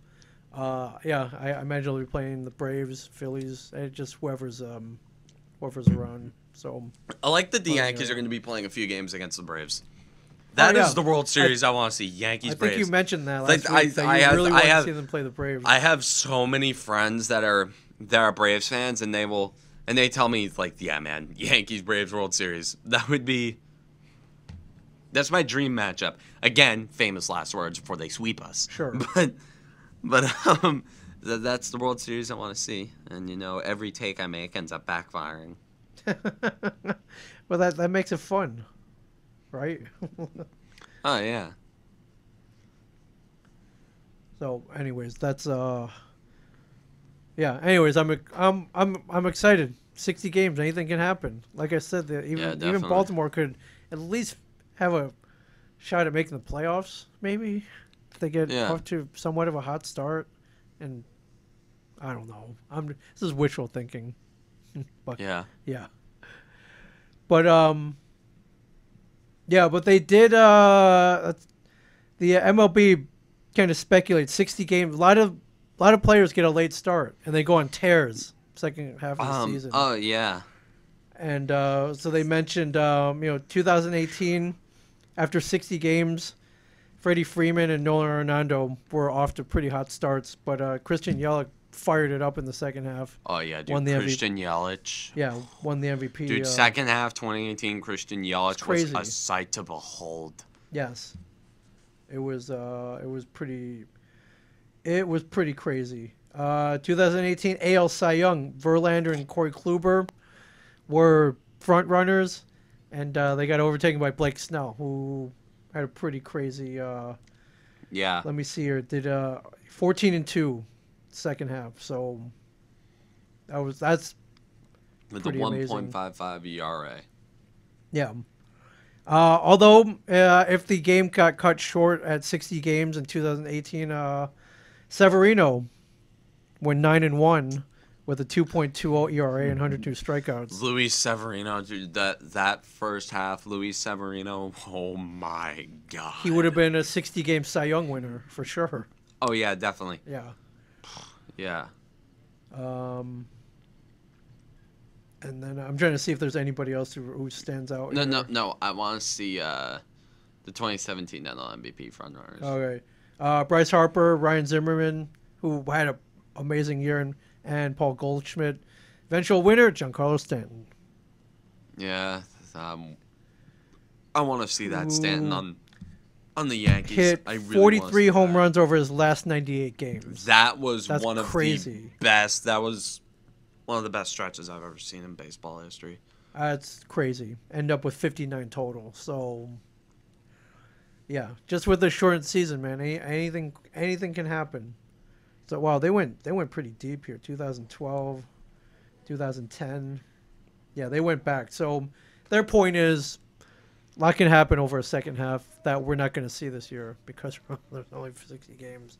I imagine they'll be playing the Braves, Phillies, and just whoever's around. So I like that the Yankees yeah. are going to be playing a few games against the Braves. That is the World Series I want to see. Yankees I think Braves. you mentioned that Like, last week. That you really want to see them play the Braves. I have so many friends that are Braves fans, and they tell me like, yeah, man, Yankees Braves World Series. That's my dream matchup. Again, famous last words before they sweep us. Sure. But that's the World Series I want to see, and every take I make ends up backfiring. Well, that makes it fun, right? Oh yeah. So, anyways, that's yeah. Anyways, I'm excited. 60 games, anything can happen. Like I said, even definitely. Baltimore could at least have a shot at making the playoffs. Maybe if they get off to somewhat of a hot start. And I don't know. This is wishful thinking. But Yeah. But but they did the MLB kind of speculate 60 games. A lot of players get a late start and they go on tears second half of the season. Oh yeah. And so they mentioned 2018 after 60 games, Freddie Freeman and Nolan Arenado were off to pretty hot starts, but Christian Yelich fired it up in the second half. Oh yeah, dude. Won the Christian Yelich. Yeah, won the MVP. Dude, second half 2018, Christian Yelich was a sight to behold. Yes, it was pretty crazy. 2018 AL Cy Young, Verlander and Corey Kluber were front runners, and they got overtaken by Blake Snell, who had a pretty crazy. Yeah. Let me see here. Did 14-2 second half. So that's With the pretty amazing. 1.55 ERA. Yeah. Although if the game got cut short at 60 games in 2018, Severino went 9-1 with a 2.20 ERA and 102 strikeouts. Luis Severino, dude, that first half, Luis Severino, oh my god. He would have been a 60-game Cy Young winner for sure. Oh yeah, definitely. Yeah. Yeah. And then I'm trying to see if there's anybody else who stands out. No. I want to see the 2017 NL MVP frontrunners. Okay. Bryce Harper, Ryan Zimmerman, who had an amazing year, and Paul Goldschmidt. Eventual winner, Giancarlo Stanton. Yeah. I want to see that Stanton on the Yankees. Hit I really 43 home runs over his last 98 games. That's one of crazy. the best. That was one of the best stretches I've ever seen in baseball history. That's crazy. End up with 59 total. So, yeah, just with the shortened season, man, anything can happen. So, wow, they went pretty deep here. 2012, 2010. Yeah, they went back. So their point is, a lot can happen over a second half that we're not going to see this year because there's only 60 games.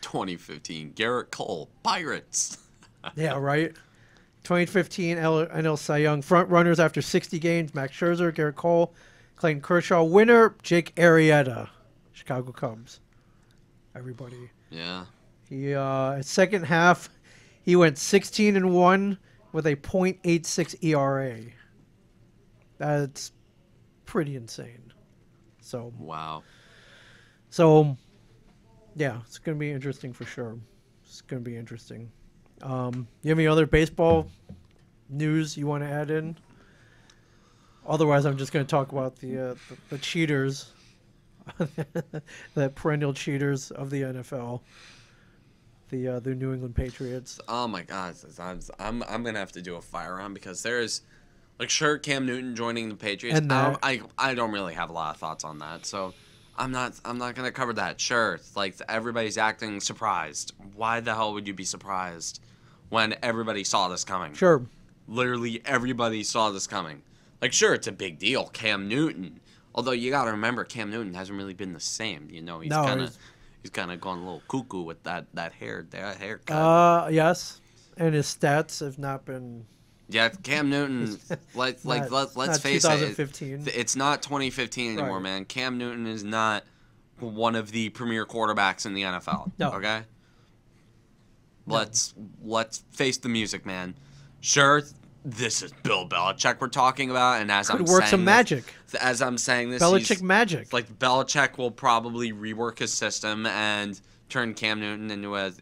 2015, Garrett Cole, Pirates. Yeah, right. 2015 NL Cy Young front runners after 60 games: Max Scherzer, Garrett Cole, Clayton Kershaw. Winner Jake Arrieta, Chicago Cubs. Everybody. Yeah. He second half, he went 16-1 with a .86 ERA. That's pretty insane. So Wow. So, yeah, it's going to be interesting for sure. It's going to be interesting. You have any other baseball news you want to add in? Otherwise, I'm just going to talk about the cheaters, the perennial cheaters of the NFL, the New England Patriots. Oh my God, I'm gonna have to do a fire round because there's, like, sure, Cam Newton joining the Patriots. And that. I don't really have a lot of thoughts on that, so I'm not gonna cover that. Sure, it's like everybody's acting surprised. Why the hell would you be surprised when everybody saw this coming? Sure. Literally everybody saw this coming. Like, sure, it's a big deal, Cam Newton. Although you gotta remember, Cam Newton hasn't really been the same. You know, he's kind of gone a little cuckoo with that haircut. Yes, and his stats have not been. Yeah, Cam Newton. let's face it. 2015. It's not 2015 anymore, Right. man. Cam Newton is not one of the premier quarterbacks in the NFL. No. Okay. Let's face the music, man. Sure, this is Bill Belichick we're talking about, and as Could I'm work saying some this, magic. as I'm saying this, Belichick magic. like Belichick will probably rework his system and turn Cam Newton into an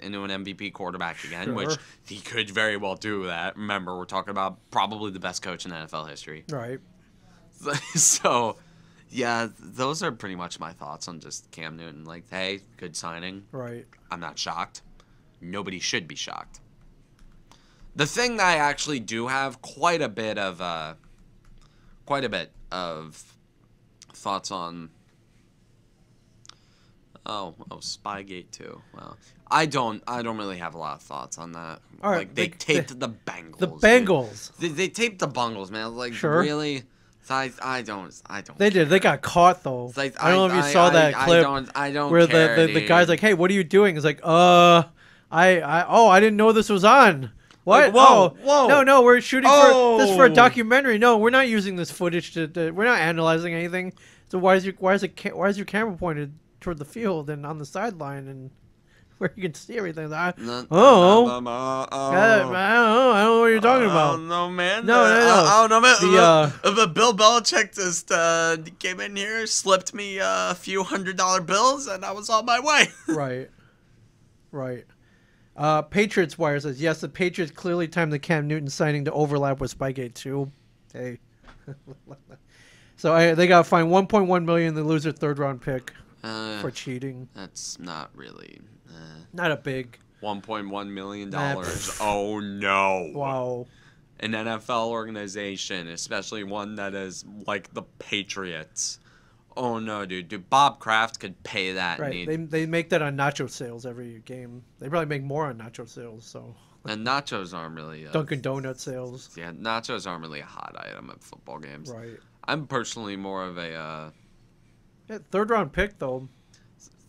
MVP quarterback again, Sure. which he could very well do that. Remember, we're talking about probably the best coach in NFL history. Right. So, yeah, those are pretty much my thoughts on just Cam Newton. Like, hey, good signing. Right. I'm not shocked. Nobody should be shocked. The thing that I actually do have quite a bit of thoughts on. Oh, Spygate too. Well, I don't really have a lot of thoughts on that. All right, Like, they taped the Bengals. The Bengals. They taped the Bengals, man. Like, Sure. really? I don't. They did. They got caught though. It's like, I don't know if you saw that clip I don't where care, the guy's like, "Hey, what are you doing?" It's like, I didn't know this was on." What? Like, whoa, whoa. No, we're shooting Oh. for a documentary. No, we're not using this footage we're not analyzing anything. So why is your camera pointed toward the field and on the sideline and where you can see everything? I don't know. I don't know what you're talking I about. don't know, man. No. I don't know, man. The, Bill Belichick just came in here, slipped me a few $100 bills, and I was on my way. Right. Patriots Wire says, yes, the Patriots clearly timed the Cam Newton signing to overlap with Spygate 2. Hey. So they got fined $1.1 million. They lose their third-round pick for cheating. That's not really... Not a big... $1.1 million. Oh, no. Wow. An NFL organization, especially one that is like the Patriots. Oh, no, dude. Bob Kraft could pay that. Right. They make that on nacho sales every game. They probably make more on nacho sales. So. And nachos aren't really... Dunkin' Donut sales. Yeah, nachos aren't really a hot item at football games. Right. I'm personally more of a... Yeah, third-round pick, though.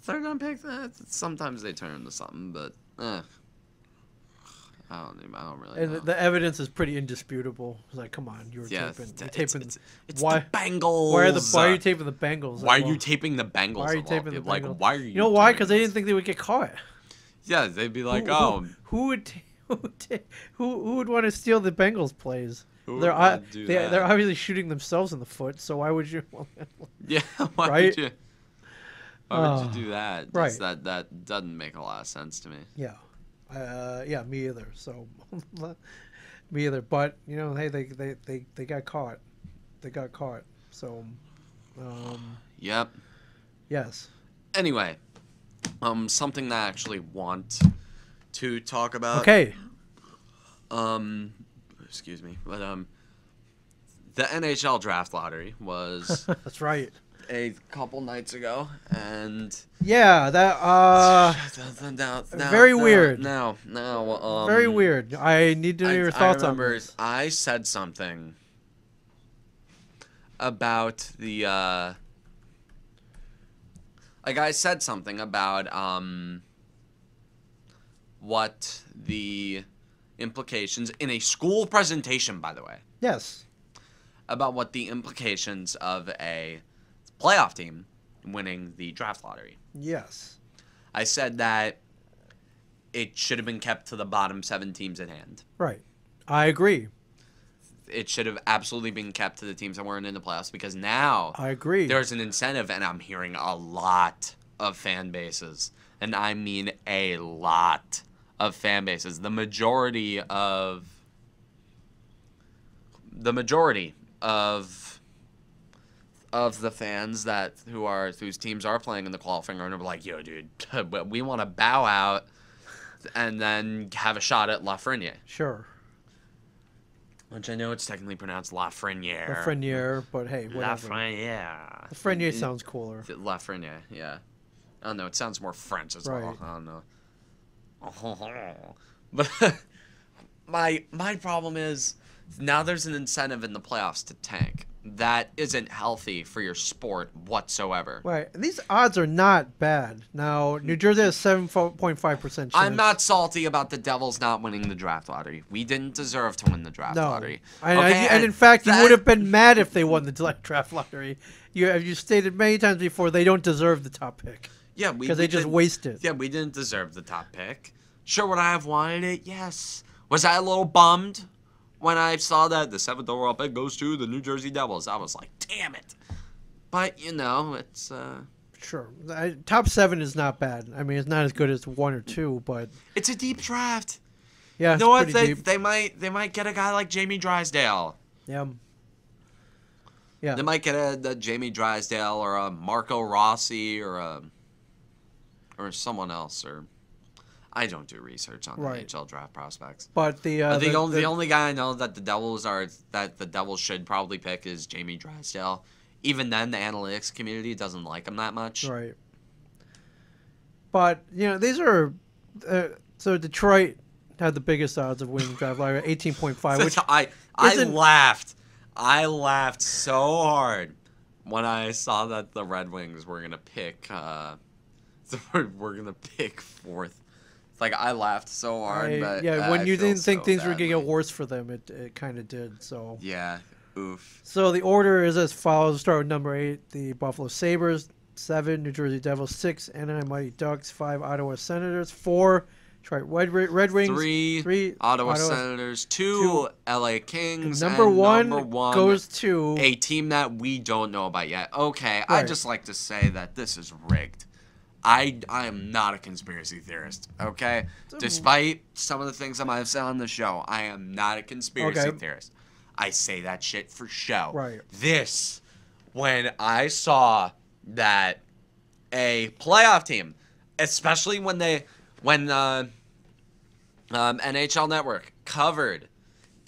Third-round pick? Sometimes they turn into something, but... I don't really know. And the evidence is pretty indisputable. It's like, come on, you're taping. It's why, the Bengals. Why are you taping the Bengals? Why are you taping the Bengals? Why are you taping the Bengals? Like, why are you? You know why? Because they didn't think they would get caught. Yeah, they'd be like, who would want to steal the Bengals plays? They're obviously shooting themselves in the foot. So why would you? Yeah, why right? would you? Why would you do that? Right. That doesn't make a lot of sense to me. Yeah. Me either. So, me either. But you know, hey, they got caught. They got caught. So, Yep. Yes. Anyway, something that I actually want to talk about. Okay. Excuse me, but the NHL draft lottery was That's right. a couple nights ago, and Yeah, very weird. No, very weird. I need to know your thoughts on this. I said something about the I said something about what the implications in a school presentation, by the way. Yes. About what the implications of a playoff team winning the draft lottery. Yes. I said that it should have been kept to the bottom 7 teams at hand. Right. I agree. It should have absolutely been kept to the teams that weren't in the playoffs, because now I agree. There's an incentive, and I'm hearing a lot of fan bases, and I mean a lot of fan bases. The majority of the fans whose teams are playing in the qualifying are gonna be like, yo, dude, but we want to bow out and then have a shot at Lafreniere. Sure. Which I know it's technically pronounced Lafreniere. Lafreniere, but hey, whatever. Lafreniere. Lafreniere sounds cooler. Lafreniere, yeah. I don't know. It sounds more French as well. I don't know. But my problem is now there's an incentive in the playoffs to tank. That isn't healthy for your sport whatsoever. Right. And these odds are not bad. Now, New Jersey has 7.5% chance. I'm not salty about the Devils not winning the draft lottery. We didn't deserve to win the draft lottery. And in fact, you would have been mad if they won the draft lottery. You stated many times before they don't deserve the top pick. Yeah, because they just wasted. Yeah, we didn't deserve the top pick. Sure, would I have wanted it? Yes. Was I a little bummed when I saw that the 7th overall pick goes to the New Jersey Devils? I was like, damn it. But, it's... Sure. Top 7 is not bad. I mean, it's not as good as 1 or 2, but... It's a deep draft. Yeah, you know what? Deep. They might get a guy like Jamie Drysdale. Yeah. Yeah. They might get a Jamie Drysdale or a Marco Rossi or someone else, or... I don't do research on NHL draft prospects. But the only guy I know that the Devils should probably pick is Jamie Drysdale. Even then, the analytics community doesn't like him that much. Right. But these are so Detroit had the biggest odds of winning draft lottery, 18.5. Which I laughed so hard when I saw that the Red Wings were gonna pick. We're gonna pick 4th. It's like I laughed so hard. When you didn't think things were gonna get worse for them, it kind of did. So yeah, oof. So the order is as follows: start with number 8, the Buffalo Sabres; 7, New Jersey Devils; 6, Anaheim Mighty Ducks; 5, Ottawa Senators; 4, Detroit Red Wings; 3, Ottawa Senators; 2, LA Kings. Number one goes to a team that we don't know about yet. Okay, right. I'd just like to say that this is rigged. I am not a conspiracy theorist, okay? Despite some of the things I might have said on the show, I am not a conspiracy theorist. I say that shit for show. Right. When I saw that a playoff team, especially when NHL Network covered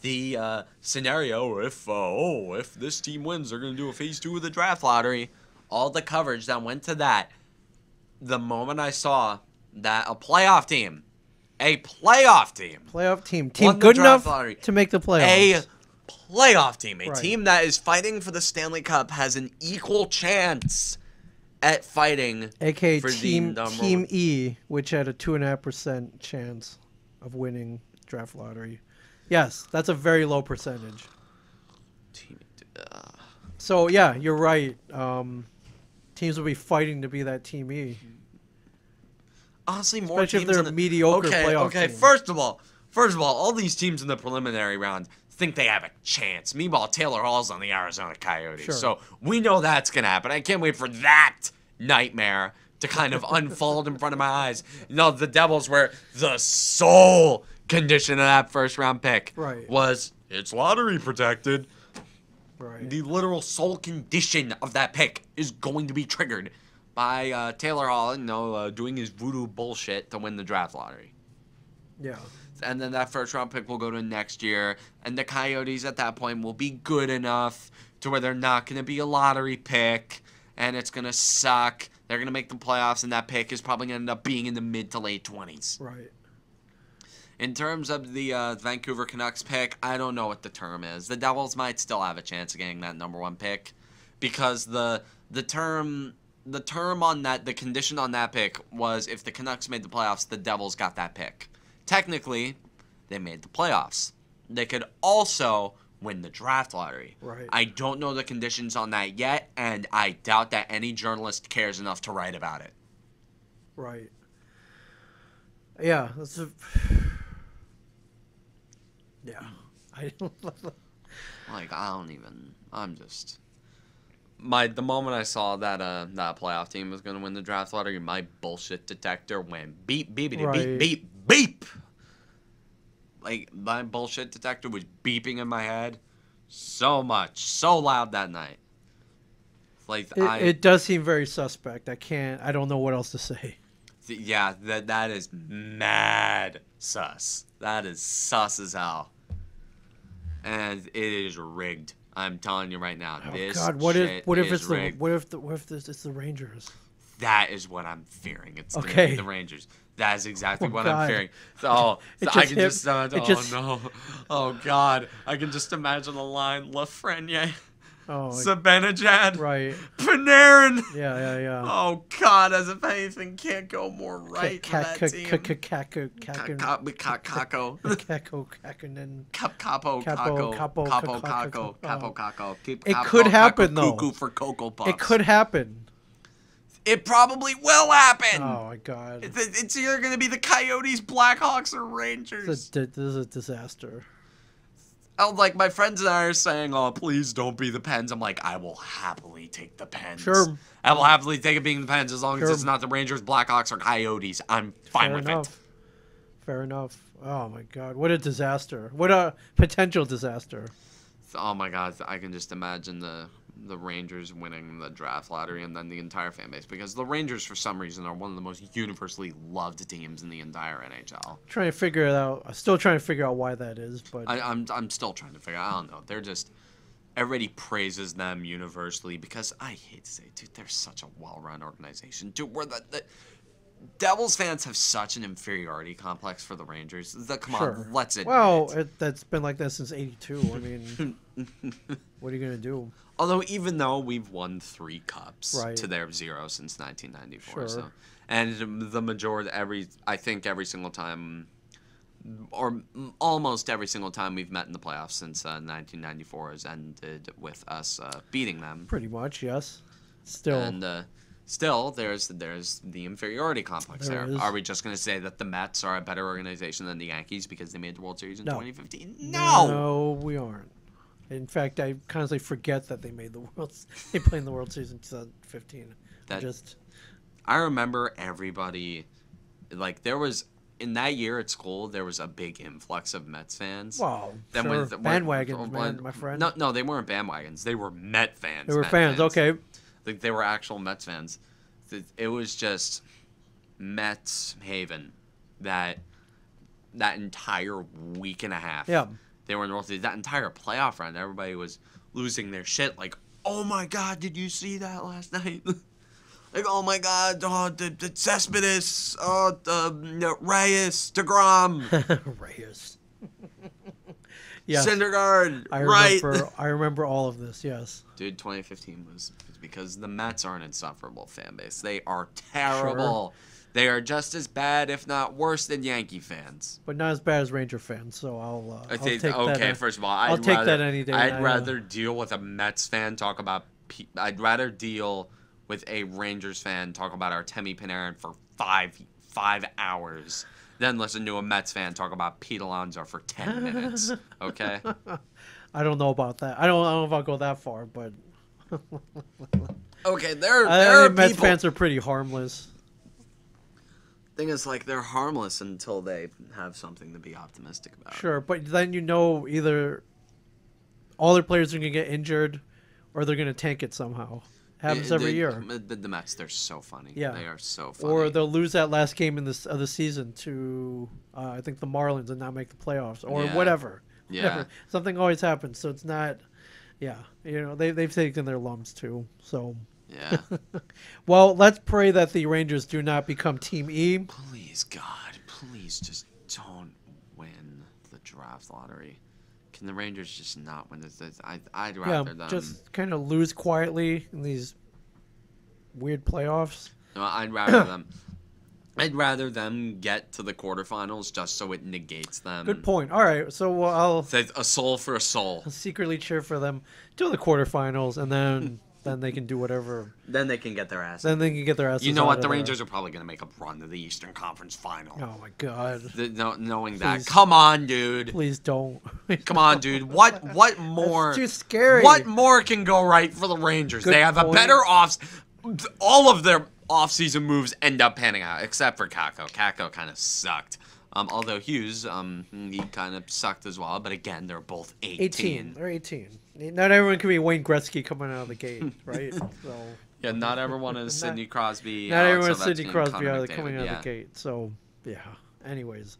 the scenario if this team wins, they're going to do a phase 2 of the draft lottery, all the coverage that went to that, the moment I saw that a playoff team good enough to make the playoffs, a playoff team, team that is fighting for the Stanley Cup, has an equal chance at fighting, aka for Team E, which had a 2.5% chance of winning draft lottery. Yes, that's a very low percentage. So yeah, you're right. Teams will be fighting to be that Team E. Honestly, more especially teams if they're mediocre playoff teams. First of all, all these teams in the preliminary round think they have a chance. Meanwhile, Taylor Hall's on the Arizona Coyotes, so we know that's gonna happen. I can't wait for that nightmare to kind of unfold in front of my eyes. The Devils were the sole condition of that first round pick. Right. Was it's lottery protected. Right. The literal sole condition of that pick is going to be triggered by Taylor Hall, doing his voodoo bullshit to win the draft lottery. Yeah. And then that first round pick will go to next year, and the Coyotes at that point will be good enough to where they're not going to be a lottery pick, and it's going to suck. They're going to make the playoffs, and that pick is probably going to end up being in the mid to late 20s. Right. In terms of the Vancouver Canucks pick, I don't know what the term is. The Devils might still have a chance of getting that number 1 pick because the term on that, the condition on that pick was if the Canucks made the playoffs, the Devils got that pick. Technically, they made the playoffs. They could also win the draft lottery. Right. I don't know the conditions on that yet, and I doubt that any journalist cares enough to write about it. Right. Yeah, that's a... Yeah. I don't... Like, the moment I saw that that playoff team was going to win the draft lottery, my bullshit detector went beep, beepity, beep, beep, beep. Like, my bullshit detector was beeping in my head so much, so loud that night. Like, it does seem very suspect. I don't know what else to say. Yeah, that is mad sus. That is sus as hell. And it is rigged. I'm telling you right now. Oh this God! What if it's rigged. it's the Rangers? That is what I'm fearing. It's going to be the Rangers. That is exactly what God. I'm fearing. Oh, I can just no! Oh God! I can just imagine the line: Lafreniere, Oh, Zibanejad, right. Panarin. Yeah. Oh God! As if anything can't go more right for that team. Kako. It could happen though. Cuckoo for Cocoa Puffs. It could happen. It probably will happen. Oh my God! It's either going to be the Coyotes, Blackhawks, or Rangers. This is a disaster. Oh, like my friends and I are saying, "Oh, please don't be the Pens." I'm like, I will happily take the Pens. Sure. I will happily take it being the Pens as long as it's not the Rangers, Blackhawks, or Coyotes. I'm fine with it. Fair enough. Oh my God! What a disaster! What a potential disaster! Oh my God! I can just imagine the Rangers winning the draft lottery and then the entire fan base, because the Rangers for some reason are one of the most universally loved teams in the entire NHL. Trying to figure it out. I'm still trying to figure out why that is, but I'm still trying to figure out. I don't know. They're just, everybody praises them universally because I hate to say it, dude, they're such a well-run organization. Dude, where the Devils fans have such an inferiority complex for the Rangers. Come on, let's admit it. That's been like that since '82. I mean, what are you gonna do? Although, even though we've won 3 cups to their 0 since 1994, sure. so, and the majority, I think every single time, or almost every single time we've met in the playoffs since 1994 has ended with us beating them. Pretty much, yes. Still. And still, there's the inferiority complex there. Are we just going to say that the Mets are a better organization than the Yankees because they made the World Series in 2015? No, we aren't. In fact, I constantly forget that they made they played in the World Series in 2015. I remember everybody, like, there was, in that year at school, there was a big influx of Mets fans. Wow. Bandwagons, man, my friend. No, they weren't bandwagons. They were Met fans. They were fans, okay. Like, they were actual Mets fans. It was just Mets haven that entire week and a half. Yeah. They were in the World Series. That entire playoff run, everybody was losing their shit. Like, oh my God, did you see that last night? Like, oh my God, the Cespedes, Reyes, DeGrom. Reyes. Yes. Syndergaard, I remember all of this, yes. Dude, 2015 was because the Mets are an insufferable fan base. They are terrible. Sure. They are just as bad, if not worse, than Yankee fans. But not as bad as Ranger fans, so I'll take that. Okay, first of all, I'll take that any day. I'd rather deal with a Mets fan talk about... I'd rather deal with a Rangers fan talk about Artemi Panarin for five hours than listen to a Mets fan talk about Pete Alonso for 10 minutes. Okay? I don't know about that. I don't know if I'll go that far, but... Okay, there are Mets fans are pretty harmless. Thing is, like, they're harmless until they have something to be optimistic about. Sure, but then either all their players are going to get injured or they're going to tank it somehow. Happens every year. The Mets, they're so funny. Yeah. They are so funny. Or they'll lose that last game of the season to, I think, the Marlins and not make the playoffs or whatever. Yeah. Whatever. Something always happens, so it's not... Yeah, they've taken their lumps too, so... Yeah. Well, let's pray that the Rangers do not become Team E. Please, God, please just don't win the draft lottery. Can the Rangers just not win this? I'd Yeah, rather them. just kind of lose quietly in these weird playoffs. No, I'd rather them. I'd rather them get to the quarterfinals just so it negates them. Good point. All right, so I'll Say a soul for a soul. secretly cheer for them to the quarterfinals, and then they can do whatever. Then they can get their ass. Then they can get their asses. You know out what? of The there. Rangers are probably going to make a run to the Eastern Conference Final. Oh my God! Knowing that. Please. Come on, dude. Please don't. Come on, dude. What more? That's too scary. What more can go right for the Rangers? Good They have point. a better all of their offseason moves end up panning out, except for Kakko. Kakko kind of sucked. Although Hughes, he kind of sucked as well. But again, they're both 18. They're 18. Not everyone can be Wayne Gretzky coming out of the gate, right? So Yeah, not everyone is Sidney Crosby. not Alex everyone is Sidney Ovechkin, Crosby Connor coming McDavid, out yeah. of the gate. So yeah. Anyways,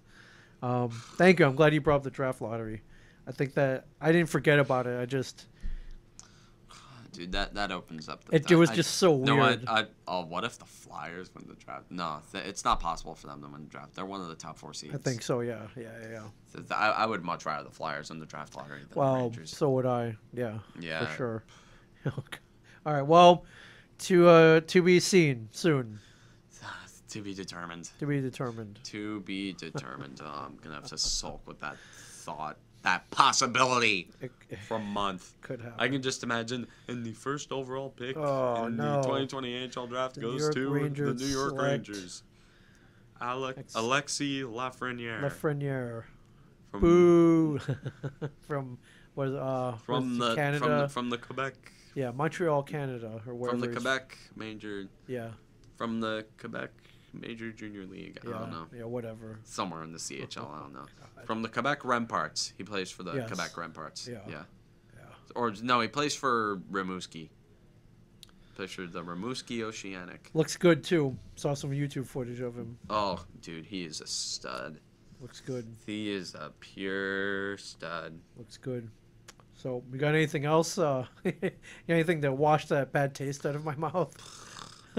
thank you. I'm glad you brought up the draft lottery. I think that I didn't forget about it. I just Dude, that opens up. it was just so No, weird. what if the Flyers win the draft? No, it's not possible for them to win the draft. They're one of the top 4 seeds. I think so. Yeah. I would much rather the Flyers win the draft lottery than the Well, Rangers. so would I. Yeah. Yeah. For sure. All right. Well, to be seen soon. To be determined. To be determined. To be determined. I'm gonna have to sulk with that thought, that possibility It for a month. could happen. I can just imagine, and the first overall pick Oh, in no. the 2020 NHL draft The goes New York to Rangers the New York select Rangers. Alexis Lafreniere. Lafreniere. From, Boo. from from was it the Canada. from the Quebec Yeah, Montreal, Canada, or wherever. from the he's- Quebec major Yeah. from the Quebec Major Junior League. I Yeah. don't know. Yeah. Whatever. Somewhere in the CHL, I don't know. From the Quebec Remparts. He plays for the Yes. Quebec Remparts. Yeah. Yeah. Yeah. Or no, he plays for Rimouski. Plays for the Rimouski Oceanic. Looks good too. Saw some YouTube footage of him. Oh, dude, he is a stud. Looks good. He is a pure stud. Looks good. So, we got anything else? Anything to wash that bad taste out of my mouth?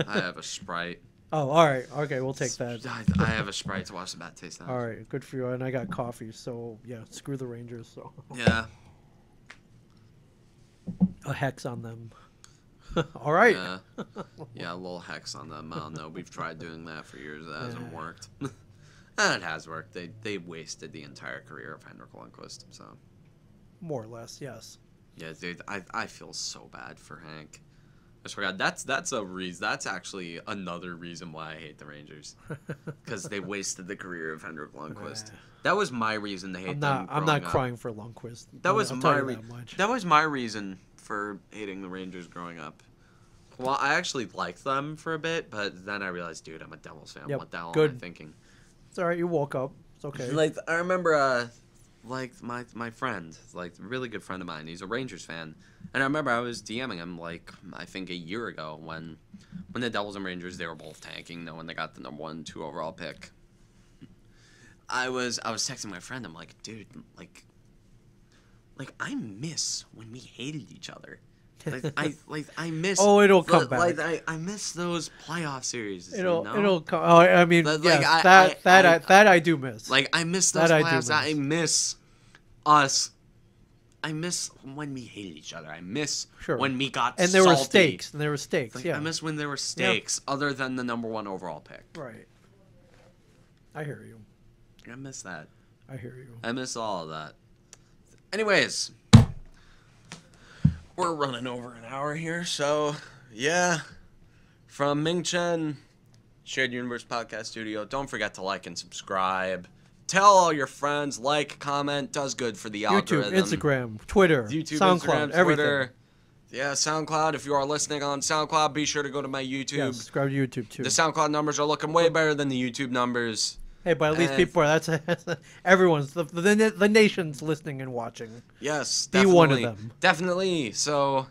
I have a Sprite. Oh, all right. Okay, we'll take that. I have a Sprite to wash the bad taste out. All right, good for you. And I got coffee, so yeah, screw the Rangers. So Yeah. a hex on them. All right. Yeah. Yeah, a little hex on them. I don't know. We've tried doing that for years. It hasn't worked. It has worked. They wasted the entire career of Henrik Lundqvist. So. More or less, yes. Yeah, dude, I feel so bad for Hank. I swear to God, that's a reason. That's actually another reason why I hate the Rangers, because they wasted the career of Henrik Lundqvist. That was my reason to hate them. I'm not growing up. crying for Lundqvist. That was I'll tell my you that much. that was my reason for hating the Rangers growing up. Well, I actually liked them for a bit, but then I realized, dude, I'm a Devils fan. Yep, What the hell am good. I thinking? It's all right. You woke up. It's okay. Like I remember, like my friend, like a really good friend of mine. He's a Rangers fan, and I remember I was DMing him like I think a year ago when the Devils and Rangers, they were both tanking, knowing they got the number 1, 2 overall pick. I was texting my friend. I'm like, dude, like I miss when we hated each other. I miss. Oh, it'll come back. Like I miss those playoff series. It'll you know? it'll come. Oh, I mean, Like, yes, that I do miss. Like I miss those That I do playoffs. I miss. miss us. I miss when we hated each other. I miss Sure. when we got and there were salty. stakes. And there were stakes. Like, Yeah. I miss when there were stakes other than the number 1 overall pick. Right. I hear you. I miss that. I hear you. I miss all of that. Anyways, we're running over an hour here, so yeah. From Ming Chen, Shared Universe Podcast Studio. Don't forget to like and subscribe. Tell all your friends. Like, comment. Does good for the YouTube, algorithm. Instagram, Twitter, YouTube, SoundCloud, Instagram, everything. Twitter. Yeah, SoundCloud. If you are listening on SoundCloud, be sure to go to my YouTube. Yeah, subscribe to YouTube too. The SoundCloud numbers are looking way better than the YouTube numbers. Hey, but at least And- people are. That's everyone's the nation's listening and watching. Yes, Be definitely. one of them. Definitely. So,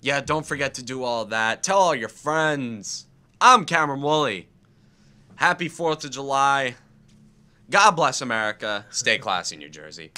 yeah, don't forget to do all that. Tell all your friends. I'm Cameron Woolley. Happy 4th of July. God bless America. Stay classy, New Jersey.